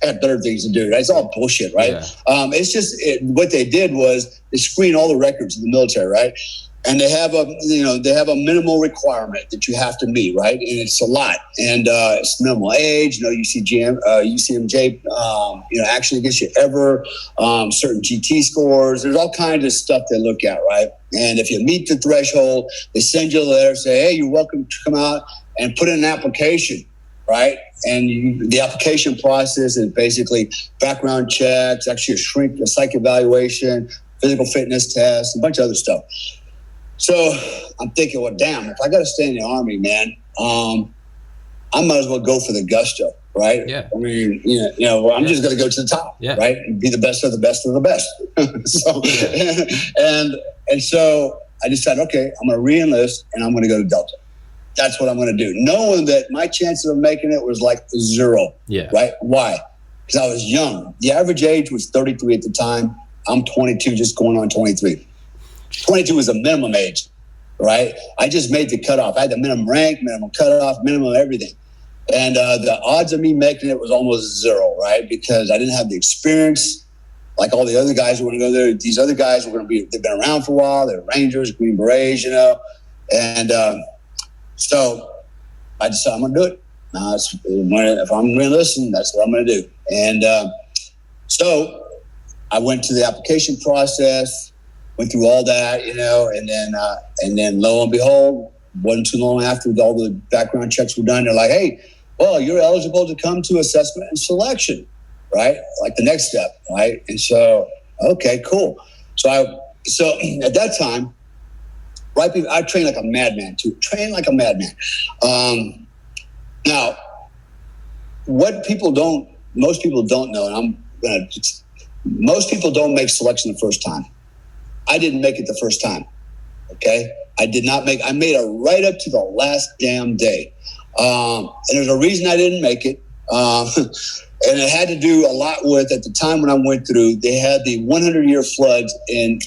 I had better things to do. Right? It's all bullshit, right? Yeah. It's just what they did was they screen all the records in the military, right? And they have a minimal requirement that you have to meet, right? And it's a lot, and it's minimal age, UCMJ, action against you ever, certain GT scores. There's all kinds of stuff they look at, right? And if you meet the threshold, they send you a letter, say, hey, you're welcome to come out and put in an application, right? And the application process is basically background checks, actually a psych evaluation, physical fitness test, a bunch of other stuff. So I'm thinking, well, damn, if I got to stay in the Army, man, I might as well go for the gusto, right? Yeah. I mean, I'm just going to go to the top, right? And be the best of the best of the best. And so I decided, okay, I'm going to re-enlist and I'm going to go to Delta. That's what I'm going to do. Knowing that my chances of making it was like 0, right? Why? Because I was young. The average age was 33 at the time. I'm 22, just going on 23. 22 was the minimum age, right? I just made the cutoff. I had the minimum rank, minimum cutoff, minimum everything. And the odds of me making it was almost zero, right? Because I didn't have the experience like all the other guys who were going to go there. These other guys were going to be, they've been around for a while. They're Rangers, Green Berets, you know. And so I decided I'm going to do it. If I'm going to listen, that's what I'm going to do. And so I went to the application process, went through all that, you know, and then lo and behold, wasn't too long after all the background checks were done, they're like, hey, well, you're eligible to come to assessment and selection, right? Like the next step, right? And so, okay, cool. So at that time, right, I trained like a madman too. Now, what most people don't know, and most people don't make selection the first time. I didn't make it the first time. Okay, I made it right up to the last damn day. And there's a reason I didn't make it. And it had to do a lot with, at the time when I went through, they had the 100-year floods in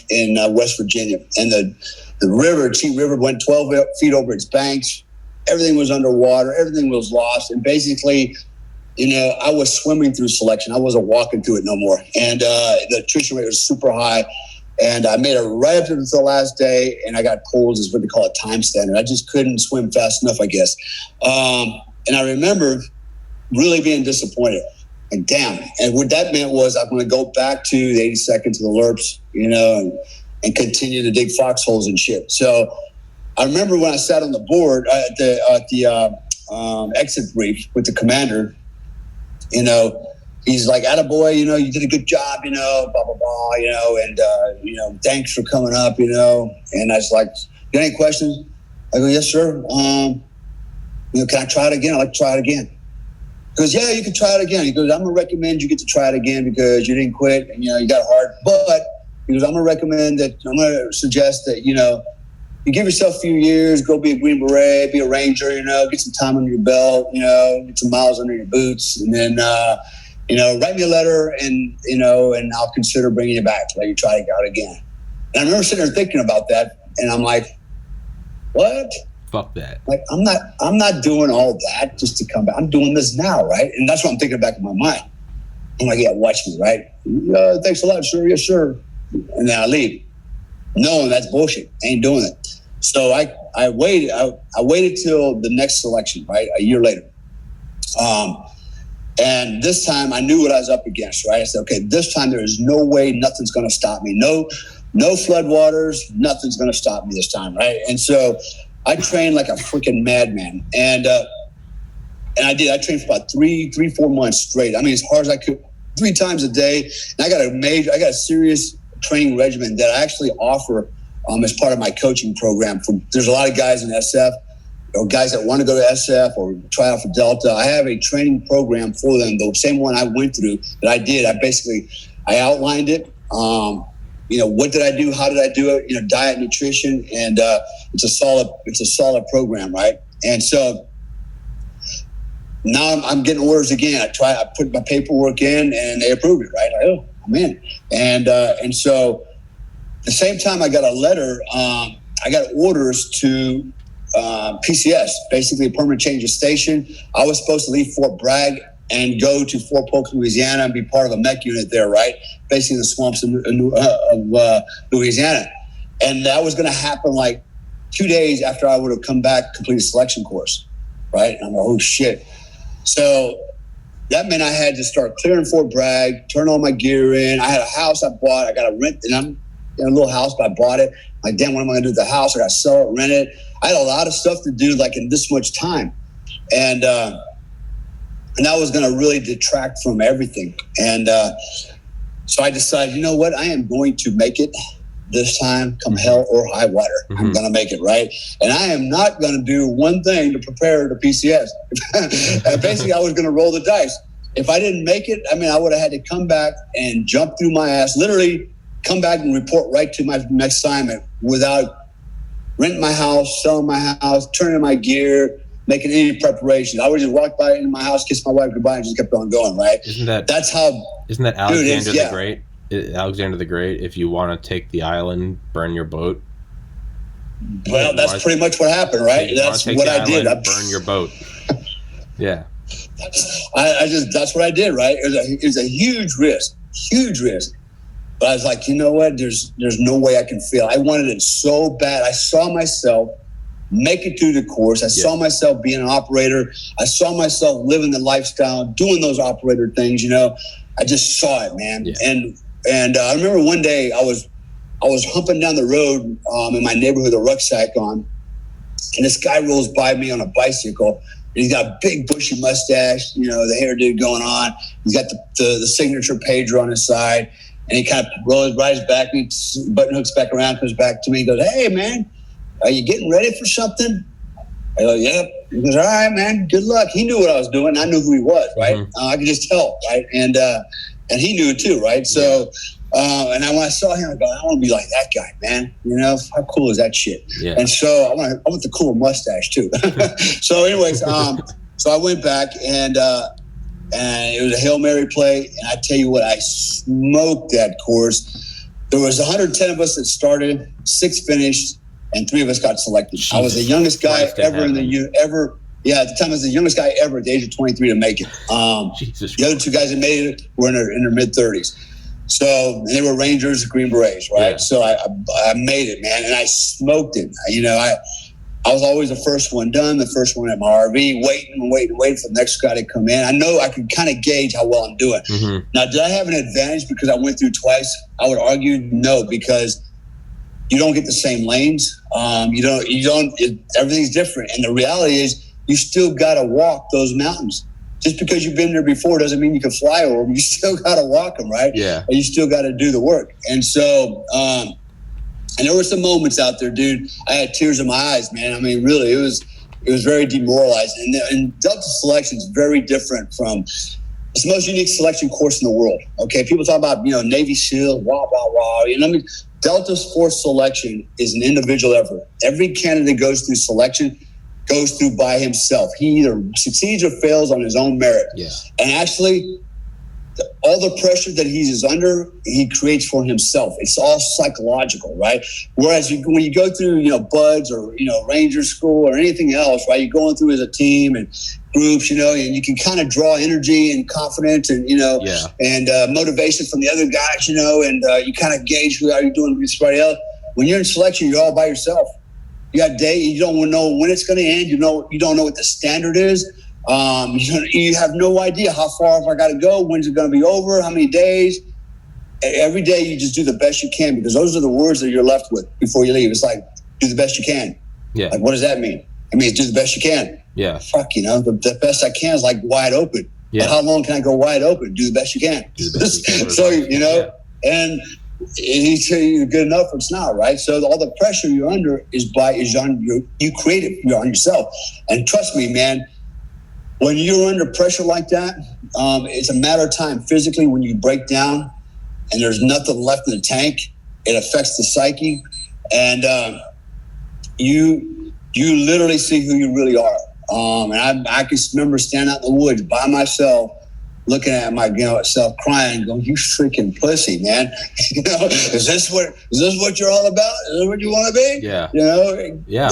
West Virginia. And the river, Cheat River, went 12 feet over its banks. Everything was underwater. Everything was lost. And basically, you know, I was swimming through selection. I wasn't walking through it no more. And the attrition rate was super high. And I made it right up to the last day, and I got pulled as what they call a time standard. I just couldn't swim fast enough, I guess. And I remember really being disappointed. Like, damn. And what that meant was I'm going to go back to the 82nd to the Lerps, you know, and continue to dig foxholes and shit. So I remember when I sat on the board at the exit brief with the commander, you know, he's like, attaboy, you know, you did a good job, you know, blah, blah, blah, you know, and, you know, thanks for coming up, you know. And I was like, you got any questions? I go, yes, sir. You know, can I try it again? I'd like to try it again. He goes, yeah, you can try it again. He goes, I'm going to recommend you get to try it again because you didn't quit and, you know, you got hard. But he goes, I'm going to suggest that, you know, you give yourself a few years, go be a Green Beret, be a Ranger, you know, get some time under your belt, you know, get some miles under your boots. And then, you know, write me a letter and, you know, and I'll consider bringing you back to let you try it out again. And I remember sitting there thinking about that. And I'm like, what? Fuck that. Like, I'm not doing all that just to come back. I'm doing this now, right? And that's what I'm thinking back in my mind. I'm like, yeah, watch me, right? Thanks a lot, sir. Yes, sir. And then I leave. No, that's bullshit. I ain't doing it. So I waited. I waited till the next selection, right? A year later. And this time I knew what I was up against, right? I said, okay, this time there is no way nothing's going to stop me. No floodwaters. Nothing's going to stop me this time, right? And so I trained like a freaking madman. And I did. I trained for about 3-4 months straight. I mean, as hard as I could, 3 times a day. And I got a serious training regimen that I actually offer as part of my coaching program. There's a lot of guys in SF, or guys that want to go to SF or try out for Delta. I have a training program for them, the same one I went through that I did. I outlined it. You know, what did I do? How did I do it? You know, diet, nutrition, and it's a solid program, right? And so now I'm getting orders again. I put my paperwork in, and they approved it, right? Like, oh, I'm in. And so at the same time, I got a letter. I got orders to PCS, basically a permanent change of station. I was supposed to leave Fort Bragg and go to Fort Polk, Louisiana, and be part of a mech unit there, right? Basically the swamps of Louisiana. And that was going to happen like 2 days after I would have come back, completed selection course, right? And I'm like, oh, shit. So that meant I had to start clearing Fort Bragg, turn all my gear in. I had a house I bought. I got to rent, and I'm in a little house, but I bought it. Like, damn, what am I going to do with the house? I got to sell it, rent it. I had a lot of stuff to do, like, in this much time. And that was going to really detract from everything. And so I decided, you know what? I am going to make it this time, come hell or high water. Mm-hmm. I'm going to make it, right? And I am not going to do one thing to prepare to PCS. And basically, I was going to roll the dice. If I didn't make it, I mean, I would have had to come back and jump through my ass, literally come back and report right to my next assignment without renting my house, selling my house, turning my gear, making any preparations. I would just walk by into my house, kiss my wife goodbye, and just kept on going, right? Isn't that Alexander the Great? Alexander the Great, if you want to take the island, burn your boat. Well, that's pretty much what happened, right? That's what I did. Burn your boat. Yeah. That's what I did, right? It was a huge risk. But I was like, you know what? There's no way I can fail. I wanted it so bad. I saw myself make it through the course. I saw myself being an operator. I saw myself living the lifestyle, doing those operator things. I just saw it, man. Yeah. And I remember one day I was humping down the road in my neighborhood with a rucksack on, and this guy rolls by me on a bicycle. And he's got a big bushy mustache, the hairdo going on. He's got the signature pager on his side, and he kind of rides back, and button hooks back around, comes back to me, and goes, "Hey, man, are you getting ready for something?" I go, "Yep." He goes, "All right, man, good luck." He knew what I was doing. I knew who he was, right? Mm-hmm. I could just tell, right? And he knew it too, right? So, and when I saw him, I go, "I want to be like that guy, man. How cool is that shit?" Yeah. And so I want the cool mustache too. So, anyways, so I went back and it was a Hail Mary play, and I tell you what, I smoked that course. There was 110 of us that started, 6 finished, and 3 of us got selected. Jesus, I was the youngest guy ever at the time I was the youngest guy ever at the age of 23 to make it. The other 2 guys that made it were in their mid-30s. So, and they were Rangers, Green Berets, right? Yeah. So I made it, man, and I smoked it. I was always the first one done, the first one at my RV, waiting for the next guy to come in. I know I could kind of gauge how well I'm doing. Mm-hmm. Now, did I have an advantage because I went through twice? I would argue no, because you don't get the same lanes. Everything's different. And the reality is you still got to walk those mountains. Just because you've been there before doesn't mean you can fly over them. You still got to walk them, right? Yeah. And you still got to do the work. And so, and there were some moments out there, dude. I had tears in my eyes, man. I mean, really, it was very demoralizing. And Delta selection is very different from. It's the most unique selection course in the world. Okay, people talk about Navy SEAL, blah blah blah. Delta's force selection is an individual effort. Every candidate goes through selection, goes through by himself. He either succeeds or fails on his own merit. Yeah. And actually, all the pressure that he's under, he creates for himself. It's all psychological, right? Whereas when you go through, BUDS or, Ranger School or anything else, right? You're going through as a team and groups, and you can kind of draw energy and confidence and, and motivation from the other guys, and you kind of gauge who are you doing with somebody else. When you're in selection, you're all by yourself. You got you don't know when it's going to end. You don't know what the standard is. You have no idea how far have I got to go, when's it going to be over, how many days. Every day you just do the best you can, because those are the words that you're left with before you leave. It's like, do the best you can. Yeah. Like, what does that mean? It means do the best you can. Yeah. Fuck, the best I can is like wide open. Yeah. But how long can I go wide open? Do the best you can. Do the best you can. So, and he's saying good enough or it's not, right? So all the pressure you're under you create it, you're on yourself. And trust me, man, when you're under pressure like that, it's a matter of time. Physically, when you break down and there's nothing left in the tank, it affects the psyche, and you literally see who you really are. And I can remember standing out in the woods by myself, looking at myself, crying, going, "You freaking pussy, man! Is this what you're all about? Is this what you want to be? Yeah, yeah,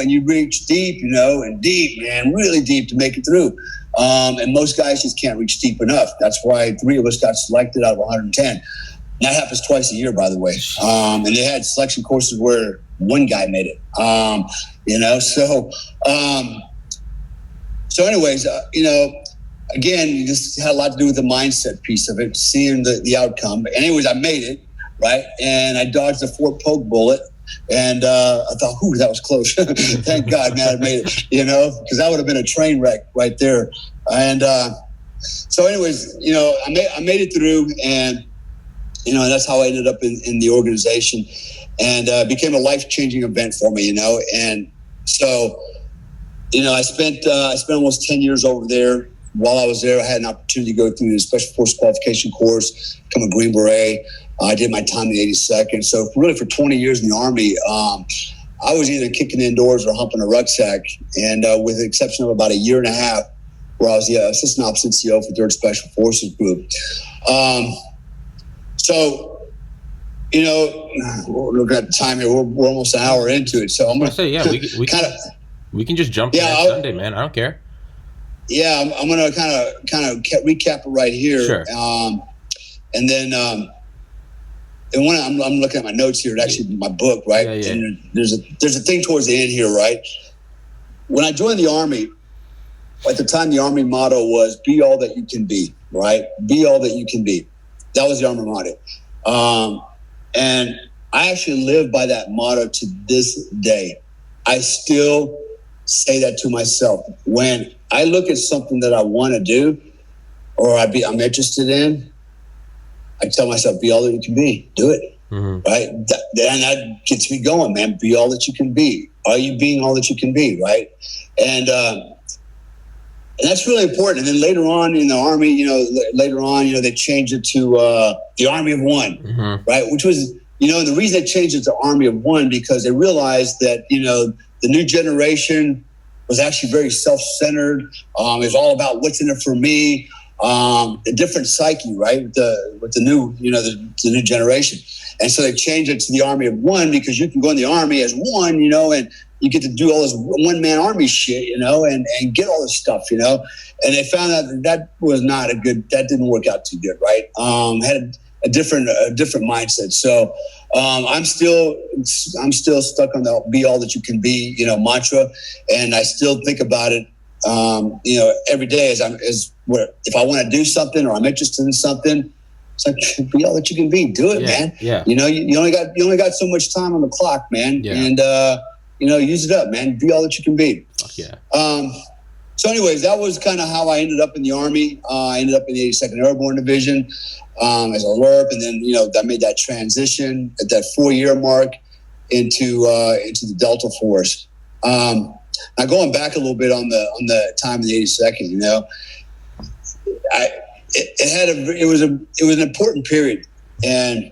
and you reach deep, and deep, man, really deep to make it through. And most guys just can't reach deep enough. That's why 3 of us got selected out of 110. And that happens twice a year, by the way. And they had selection courses where 1 guy made it. So anyways, again, it just had a lot to do with the mindset piece of it, seeing the outcome. But anyways, I made it, right? And I dodged a 4 poke bullet. And I thought, that was close. Thank God, man, I made it, because that would have been a train wreck right there. And so anyways, I made it through, and, and that's how I ended up in the organization, and became a life-changing event for me, And so, I spent almost 10 years over there. While I was there, I had an opportunity to go through the Special Forces Qualification course, become a Green Beret. I did my time in the 82nd. So really for 20 years in the Army, I was either kicking indoors or humping a rucksack. And with the exception of about a year and a half, where I was the Assistant Officer CO for 3rd Special Forces Group. So, looking at the time here, we're almost an hour into it. So I'm going to say, we can just jump to next Sunday, man. I don't care. yeah, I'm going to kind of recap it right here. Sure. And then, and when I'm looking at my notes here, it's actually my book, right? Yeah. And there's a thing towards the end here, right? When I joined the Army, at the time, the Army motto was "Be all that you can be." Right? Be all that you can be. That was the Army motto, and I actually live by that motto to this day. I still say that to myself when I look at something that I want to do or I'm interested in. I tell myself, "Be all that you can be. Do it." Mm-hmm. Right? And that gets me going, man. Be all that you can be. Are you being all that you can be? Right? And that's really important. And then later on in the Army, they changed it to the Army of One, mm-hmm. right? Which was, and the reason they changed it to Army of One because they realized that, the new generation was actually very self-centered. It was all about what's in it for me. A different psyche, right? With the new, the new generation. And so they changed it to the Army of One because you can go in the Army as one, and you get to do all this one-man army shit, and get all this stuff, and they found out that was not that didn't work out too good, right? Had a different mindset. So I'm still stuck on the "be all that you can be," mantra, and I still think about it, every day if I want to do something or I'm interested in something. It's like, be all that you can be. Do it, man. Yeah. You only got so much time on the clock, man. Yeah. And use it up, man. Be all that you can be. Fuck yeah. So, anyways, that was kind of how I ended up in the Army. I ended up in the 82nd Airborne Division as a LRP, and then I made that transition at that 4-year mark into the Delta Force. Now, going back a little bit on the time in the 82nd, it was an important period, and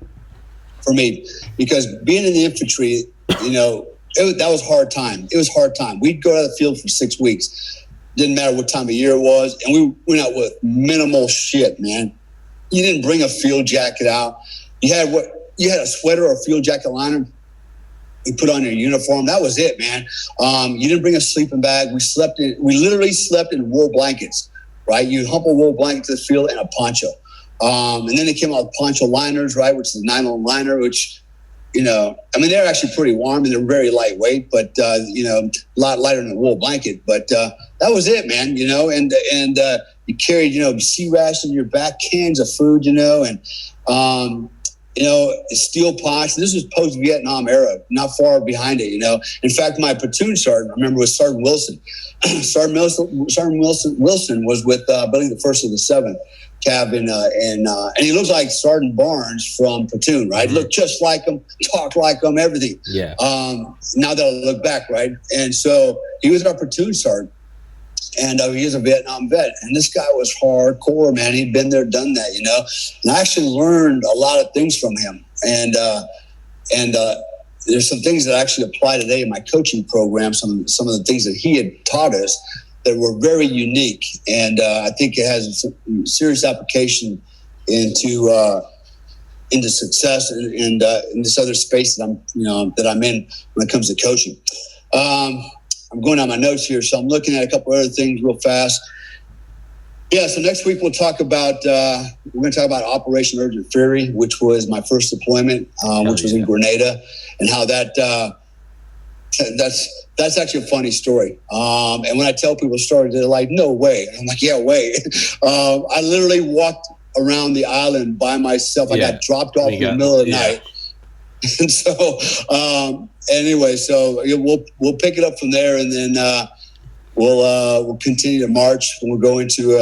for me, because being in the infantry, that was hard time. It was hard time. We'd go out of the field for 6 weeks. Didn't matter what time of year it was, and we went out with minimal shit, man. You didn't bring a field jacket out. You had a sweater or a field jacket liner. You put on your uniform. That was it, man. You didn't bring a sleeping bag. We literally slept in wool blankets. Right, you hump a wool blanket to the field and a poncho, and then they came out with poncho liners, right, which is a nylon liner, which, they're actually pretty warm and they're very lightweight, but a lot lighter than a wool blanket. But that was it, man. And you carried sea rations in your back, cans of food, and steel pots. This was post-Vietnam era, not far behind it. In fact, my platoon sergeant, I remember, was Sergeant Wilson. Sergeant Wilson was with, I believe, the 1st of the 7th Cav, and he looks like Sergeant Barnes from Platoon, right? Mm-hmm. Looked just like him, talked like him, everything. Yeah. Now that I look back, right? And so he was our platoon sergeant, and he was a Vietnam vet. And this guy was hardcore, man. He'd been there, done that, And I actually learned a lot of things from him, and there's some things that I actually apply today in my coaching program, some of the things that he had taught us that were very unique. And I think it has some serious application into success and in this other space that I'm in when it comes to coaching. I'm going down my notes here, so I'm looking at a couple other things real fast. Yeah, so next week we're going to talk about Operation Urgent Fury, which was my first deployment, which was in Grenada, and how that's actually a funny story. And when I tell people the story, they're like, "No way!" And I'm like, "Yeah, way." I literally walked around the island by myself. I got dropped off in the middle of the night, and so anyway, so we'll pick it up from there, and then. We'll continue to march, and we'll go into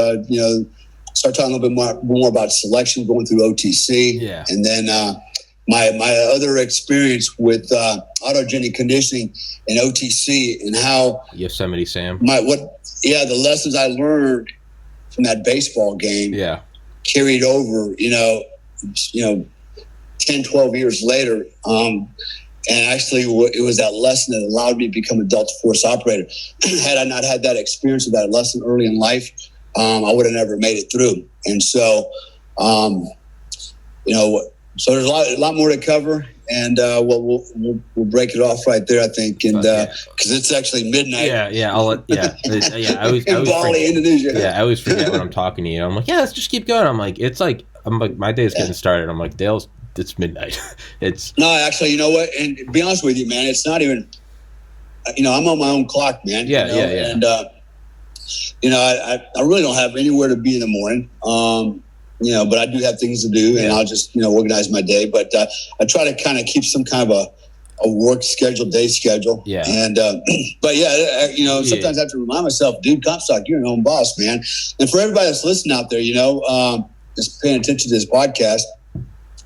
start talking a little bit more about selection, going through OTC, and then my other experience with autogenic conditioning and OTC, and how Yosemite Sam. The lessons I learned from that baseball game, carried over, 10, 12 years later. And actually, it was that lesson that allowed me to become a Delta Force operator. Had I not had that experience or that lesson early in life, I would have never made it through. And so, so there's a lot more to cover. and we'll break it off right there, I think, and because it's actually midnight. Yeah. I always Bali, Indonesia. Yeah, I always forget when I'm talking to you. I'm like, yeah, let's just keep going. I'm like, my day's getting started. I'm like, Dale's. It's midnight. No, actually, you know what? And to be honest with you, man, it's not even. I'm on my own clock, man. Yeah. And I really don't have anywhere to be in the morning. But I do have things to do, and I'll just organize my day. But I try to kind of keep some kind of a work schedule, day schedule. Yeah. And sometimes I have to remind myself, dude, Comstock, you're your own boss, man. And for everybody that's listening out there, just paying attention to this podcast.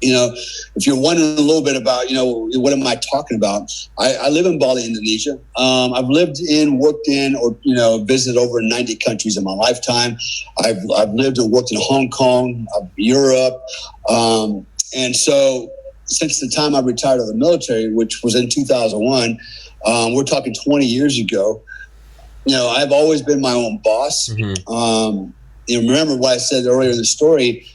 If you're wondering a little bit about, what am I talking about? I live in Bali, Indonesia. I've lived in, worked in, or, visited over 90 countries in my lifetime. I've lived and worked in Hong Kong, Europe. And so since the time I retired out of the military, which was in 2001, we're talking 20 years ago, I've always been my own boss. Mm-hmm. Remember what I said earlier in the story.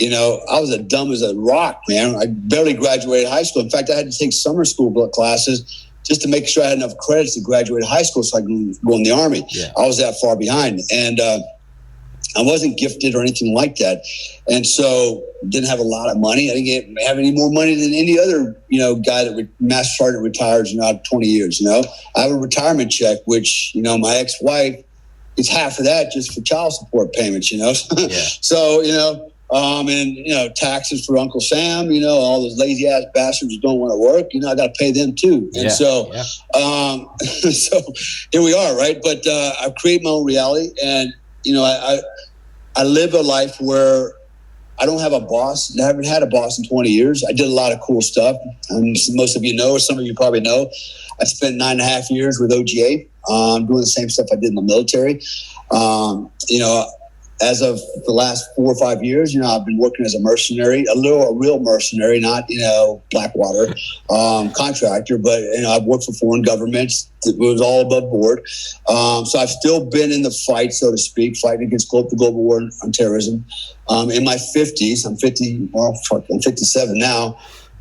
I was as dumb as a rock, man. I barely graduated high school. In fact, I had to take summer school classes just to make sure I had enough credits to graduate high school so I could go in the Army. Yeah. I was that far behind. And I wasn't gifted or anything like that. And so didn't have a lot of money. I didn't have any more money than any other, guy that master sergeant retires, after 20 years, I have a retirement check, which, my ex-wife, it's half of that just for child support payments, Yeah. So, and taxes for Uncle Sam, all those lazy ass bastards who don't want to work, I got to pay them too. And so here we are. Right. But, I've created my own reality, and, I live a life where I don't have a boss. I haven't had a boss in 20 years. I did a lot of cool stuff. Most of you know, or some of you probably know, I spent 9.5 years with OGA, doing the same stuff I did in the military. As of the last 4 or 5 years, I've been working as a mercenary, a real mercenary, not, Blackwater contractor, but, I've worked for foreign governments. It was all above board. So I've still been in the fight, so to speak, fighting against the global war on terrorism. In my 50s, I'm 57 now.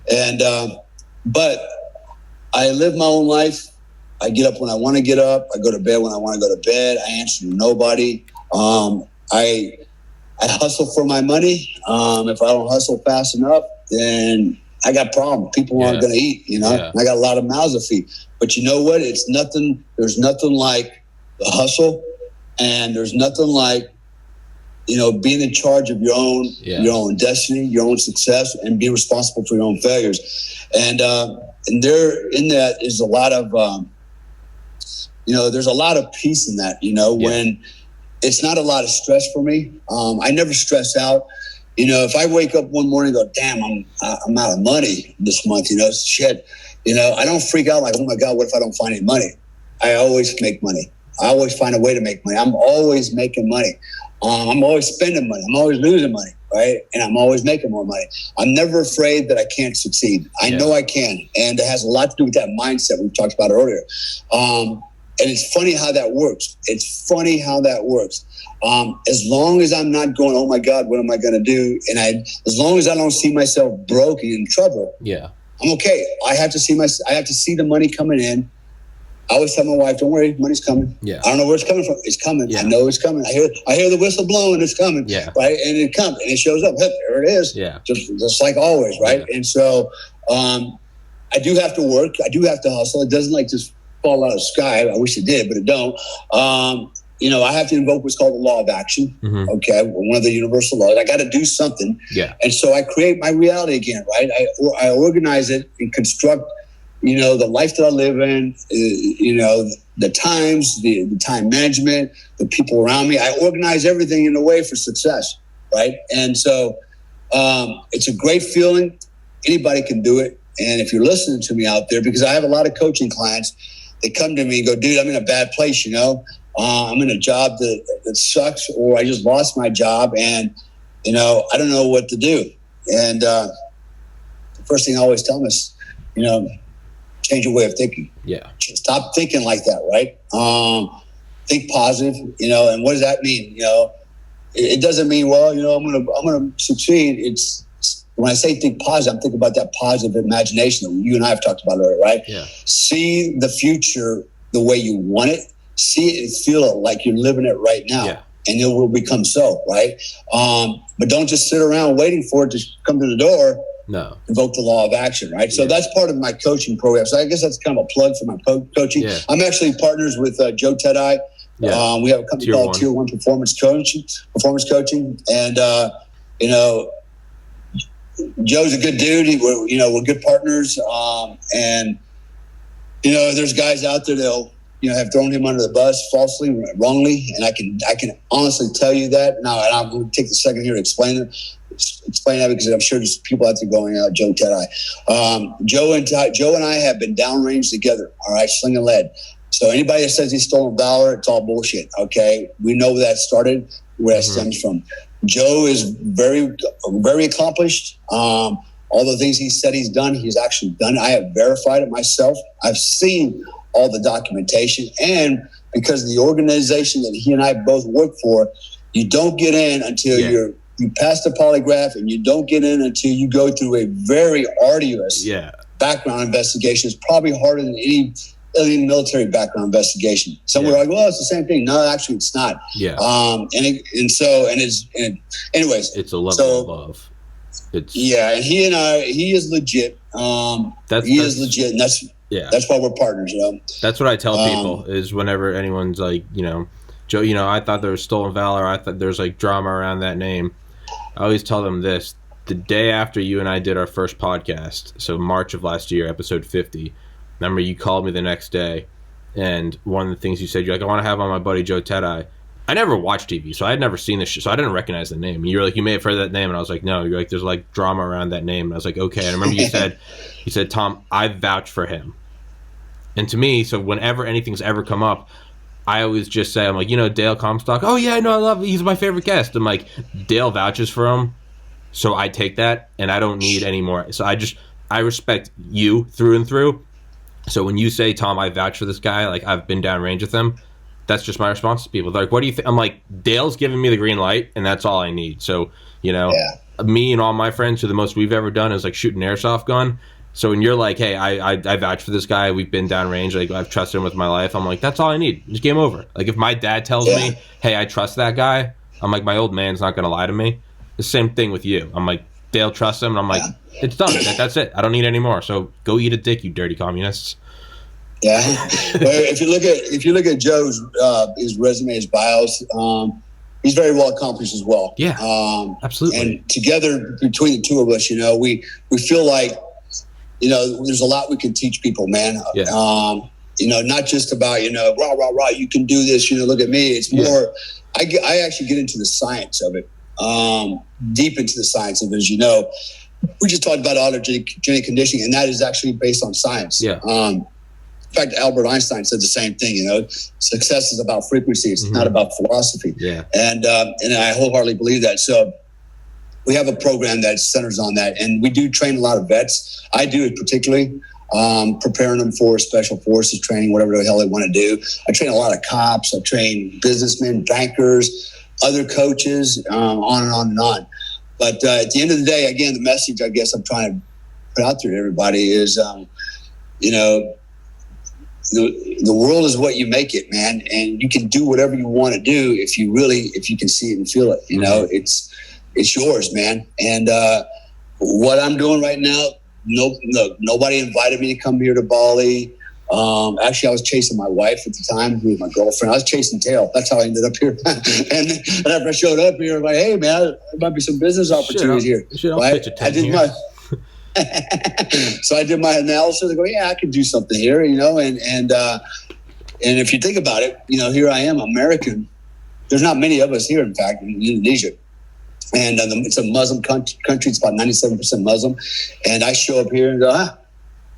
And, but I live my own life. I get up when I want to get up. I go to bed when I want to go to bed. I answer to nobody. I hustle for my money. If I don't hustle fast enough, then I got problems. People aren't going to eat, I got a lot of mouths to feed. But you know what? There's nothing like the hustle, and there's nothing like, being in charge of your own destiny, your own success, and being responsible for your own failures. And there in that is a lot of, there's a lot of peace in that, when it's not a lot of stress for me. I never stress out. If I wake up one morning and go, damn, I'm out of money this month, shit. I don't freak out like, oh my God, what if I don't find any money? I always make money. I always find a way to make money. I'm always making money. I'm always spending money. I'm always losing money, right? And I'm always making more money. I'm never afraid that I can't succeed. I know I can. And it has a lot to do with that mindset we talked about earlier. And it's funny how that works. As long as I'm not going, oh my God, what am I going to do? And as long as I don't see myself broke and in trouble, I'm okay. I have to see the money coming in. I always tell my wife, don't worry, money's coming. Yeah. I don't know where it's coming from. It's coming. Yeah. I know it's coming. I hear the whistle blowing. It's coming. Yeah. Right. And it comes and it shows up. There it is. Yeah. Just like always. Right. Yeah. And so, I do have to work. I do have to hustle. It doesn't just fall out of the sky. I wish it did, but it don't. I have to invoke what's called the law of action. Mm-hmm. Okay. One of the universal laws. I got to do something. Yeah. And so I create my reality again, right? I organize it and construct, the life that I live in, the times, the time management, the people around me. I organize everything in a way for success. Right. And so, it's a great feeling. Anybody can do it. And if you're listening to me out there, because I have a lot of coaching clients, they come to me and go, dude, I'm in a bad place, I'm in a job that sucks, or I just lost my job and, I don't know what to do. And the first thing I always tell them is, change your way of thinking. Yeah. Stop thinking like that, right? Think positive, and what does that mean? It doesn't mean, well, I'm gonna succeed. when I say think positive, I'm thinking about that positive imagination that you and I have talked about earlier, right? Yeah. See the future the way you want it. See it and feel it like you're living it right now. Yeah. And it will become so, right? But don't just sit around waiting for it to come to the door. No. Invoke the law of action, right? So that's part of my coaching program. So I guess that's kind of a plug for my coaching. Yeah. I'm actually partners with Joe Tedeye. Yeah. We have a company called Tier 1 Performance Coaching. And, Joe's a good dude. We're good partners. There's guys out there that'll, have thrown him under the bus falsely, wrongly. And I can honestly tell you that now. And I'm going to take a second here to explain that because I'm sure there's people out there going, Joe Tedeye. Joe and I have been downrange together. All right. Slinging lead. So anybody that says he's stolen valor, it's all bullshit. Okay. We know where that started, where that stems from. Joe is very, very accomplished. All the things he said he's done, he's actually done. I have verified it myself. I've seen all the documentation. And because of the organization that he and I both work for, you don't get in until you pass the polygraph, and you don't get in until you go through a very arduous background investigation. It's probably harder than any military background investigation. Some are like, well, it's the same thing. No, actually, it's not. Yeah. Anyways, it's a level above. And he is legit. He is legit, and that's why we're partners. That's what I tell people is whenever anyone's like, Joe, I thought there was stolen valor. I thought there's like drama around that name. I always tell them this: the day after you and I did our first podcast, so March of last year, episode 50. Remember, you called me the next day, and one of the things you said, you're like, I want to have on my buddy Joe Tedeye. I never watched TV, so I had never seen this shit, so I didn't recognize the name. And you're like, you may have heard that name, and I was like, no. You're like, there's like drama around that name. And I was like, okay. And I remember you said, Tom, I vouch for him. And to me, so whenever anything's ever come up, I always just say, I'm like, Dale Comstock. Oh yeah, I know, I love him. He's my favorite guest. I'm like, Dale vouches for him, so I take that, and I don't need any more. So I respect you through and through. So when you say, Tom, I vouch for this guy, like I've been downrange with him, that's just my response to people. They're like, what do you think? I'm like, Dale's giving me the green light, and that's all I need. So, me and all my friends, who the most we've ever done is like shoot an airsoft gun. So when you're like, hey, I vouch for this guy, we've been downrange, like I've trusted him with my life, I'm like, that's all I need. Just game over. Like if my dad tells me, hey, I trust that guy, I'm like, my old man's not going to lie to me. The same thing with you. I'm like, Dale trusts him, and I'm like, it's done. That's it. I don't need any more. So go eat a dick, you dirty communists. Yeah. If you look at Joe's his resume, his bios, he's very well accomplished as well. Yeah. Absolutely. And together between the two of us, we feel like there's a lot we can teach people, man. Yeah. Not just about rah rah rah. You can do this. Look at me. It's more. I actually get into the science of it. Deep into the science of it, as you know. We just talked about autogenic conditioning, and that is actually based on science. Yeah. In fact, Albert Einstein said the same thing. Success is about frequency. It's not about philosophy. Yeah. And I wholeheartedly believe that. So we have a program that centers on that, and we do train a lot of vets. I do it particularly, preparing them for special forces training, whatever the hell they want to do. I train a lot of cops. I train businessmen, bankers, other coaches, on and on and on. But at the end of the day, again, the message I guess I'm trying to put out there to everybody is, the world is what you make it, man, and you can do whatever you want to do if you can see it and feel it. It's yours, man. And what I'm doing right now, nobody invited me to come here to Bali. Actually, I was chasing my wife at the time, who was my girlfriend. I was chasing tail. That's how I ended up here. and after I showed up here, I'm like, hey, man, there might be some business opportunities here. So I did my analysis. I go, I can do something here, and if you think about it, here I am, American. There's not many of us here, in fact, in Indonesia. And it's a Muslim country. It's about 97% Muslim. And I show up here and go,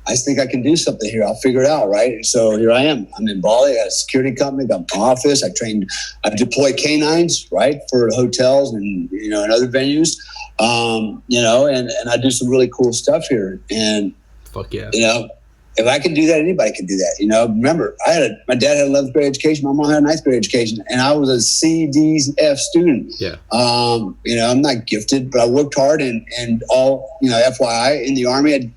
I think I can do something here. I'll figure it out, right? And so here I am. I'm in Bali. I got a security company. Got my office. I deploy canines, right, for hotels and and other venues. And I do some really cool stuff here. And fuck yeah. if I can do that, anybody can do that. You know, remember, my dad had 11th grade education, my mom had a 9th grade education, and I was a C, D, F student. Yeah. You know, I'm not gifted, but I worked hard, and all, you know, FYI, in the Army,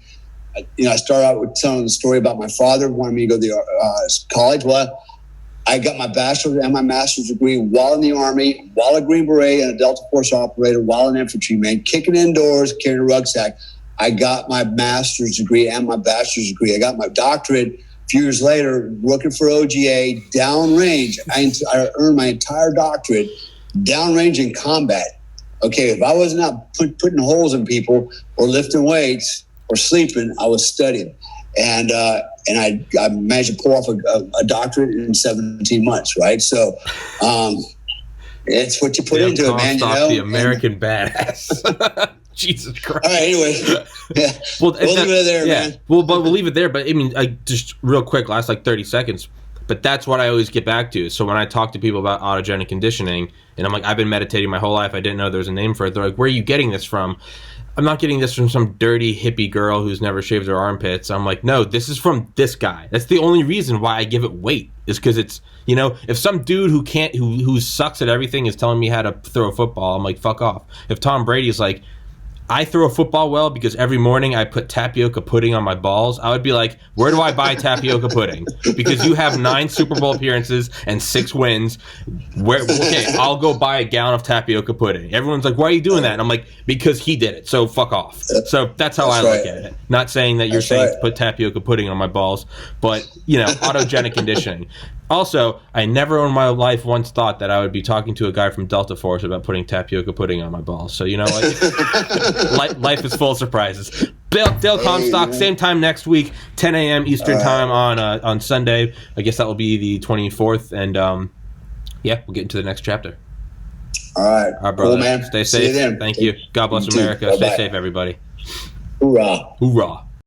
I started out with telling the story about my father wanted me to go to college. Well, I got my bachelor's and my master's degree while in the Army, while a Green Beret and a Delta Force operator, while an infantryman, kicking indoors, carrying a rucksack. I got my master's degree and my bachelor's degree. I got my doctorate a few years later, working for OGA, downrange. I earned my entire doctorate downrange in combat. Okay, if I was not putting holes in people or lifting weights or sleeping, I was studying. And I managed to pull off a doctorate in 17 months, right? So it's what you put Dale into it, man. You know, the American badass. Jesus Christ. All right, anyway. Yeah. Well, we'll leave it there, man. Well, but we'll leave it there. But I mean, just real quick, last like 30 seconds. But that's what I always get back to. So when I talk to people about autogenic conditioning, and I'm like, I've been meditating my whole life. I didn't know there was a name for it. They're like, where are you getting this from? I'm not getting this from some dirty hippie girl who's never shaved her armpits. I'm like, no, this is from this guy. That's the only reason why I give it weight, is because it's, you know, if some dude who sucks at everything is telling me how to throw a football, I'm like, fuck off. If Tom Brady's like, I throw a football well because every morning I put tapioca pudding on my balls, I would be like, where do I buy tapioca pudding? Because you have 9 Super Bowl appearances and 6 wins. Okay, I'll go buy a gallon of tapioca pudding. Everyone's like, why are you doing that? And I'm like, because he did it, so fuck off. So that's how I look at it. Not saying that you're saying to put tapioca pudding on my balls, but, you know, autogenic conditioning. Also, I never in my life once thought that I would be talking to a guy from Delta Force about putting tapioca pudding on my balls. So, you know, like, life is full of surprises. Dale Comstock, same time next week, 10 a.m. Eastern time on Sunday. I guess that will be the 24th. And, yeah, we'll get into the next chapter. All right. All right, brother. Cool, man. Stay See you safe. then. Thank you. God bless America. Stay safe, everybody. Hoorah. Hoorah.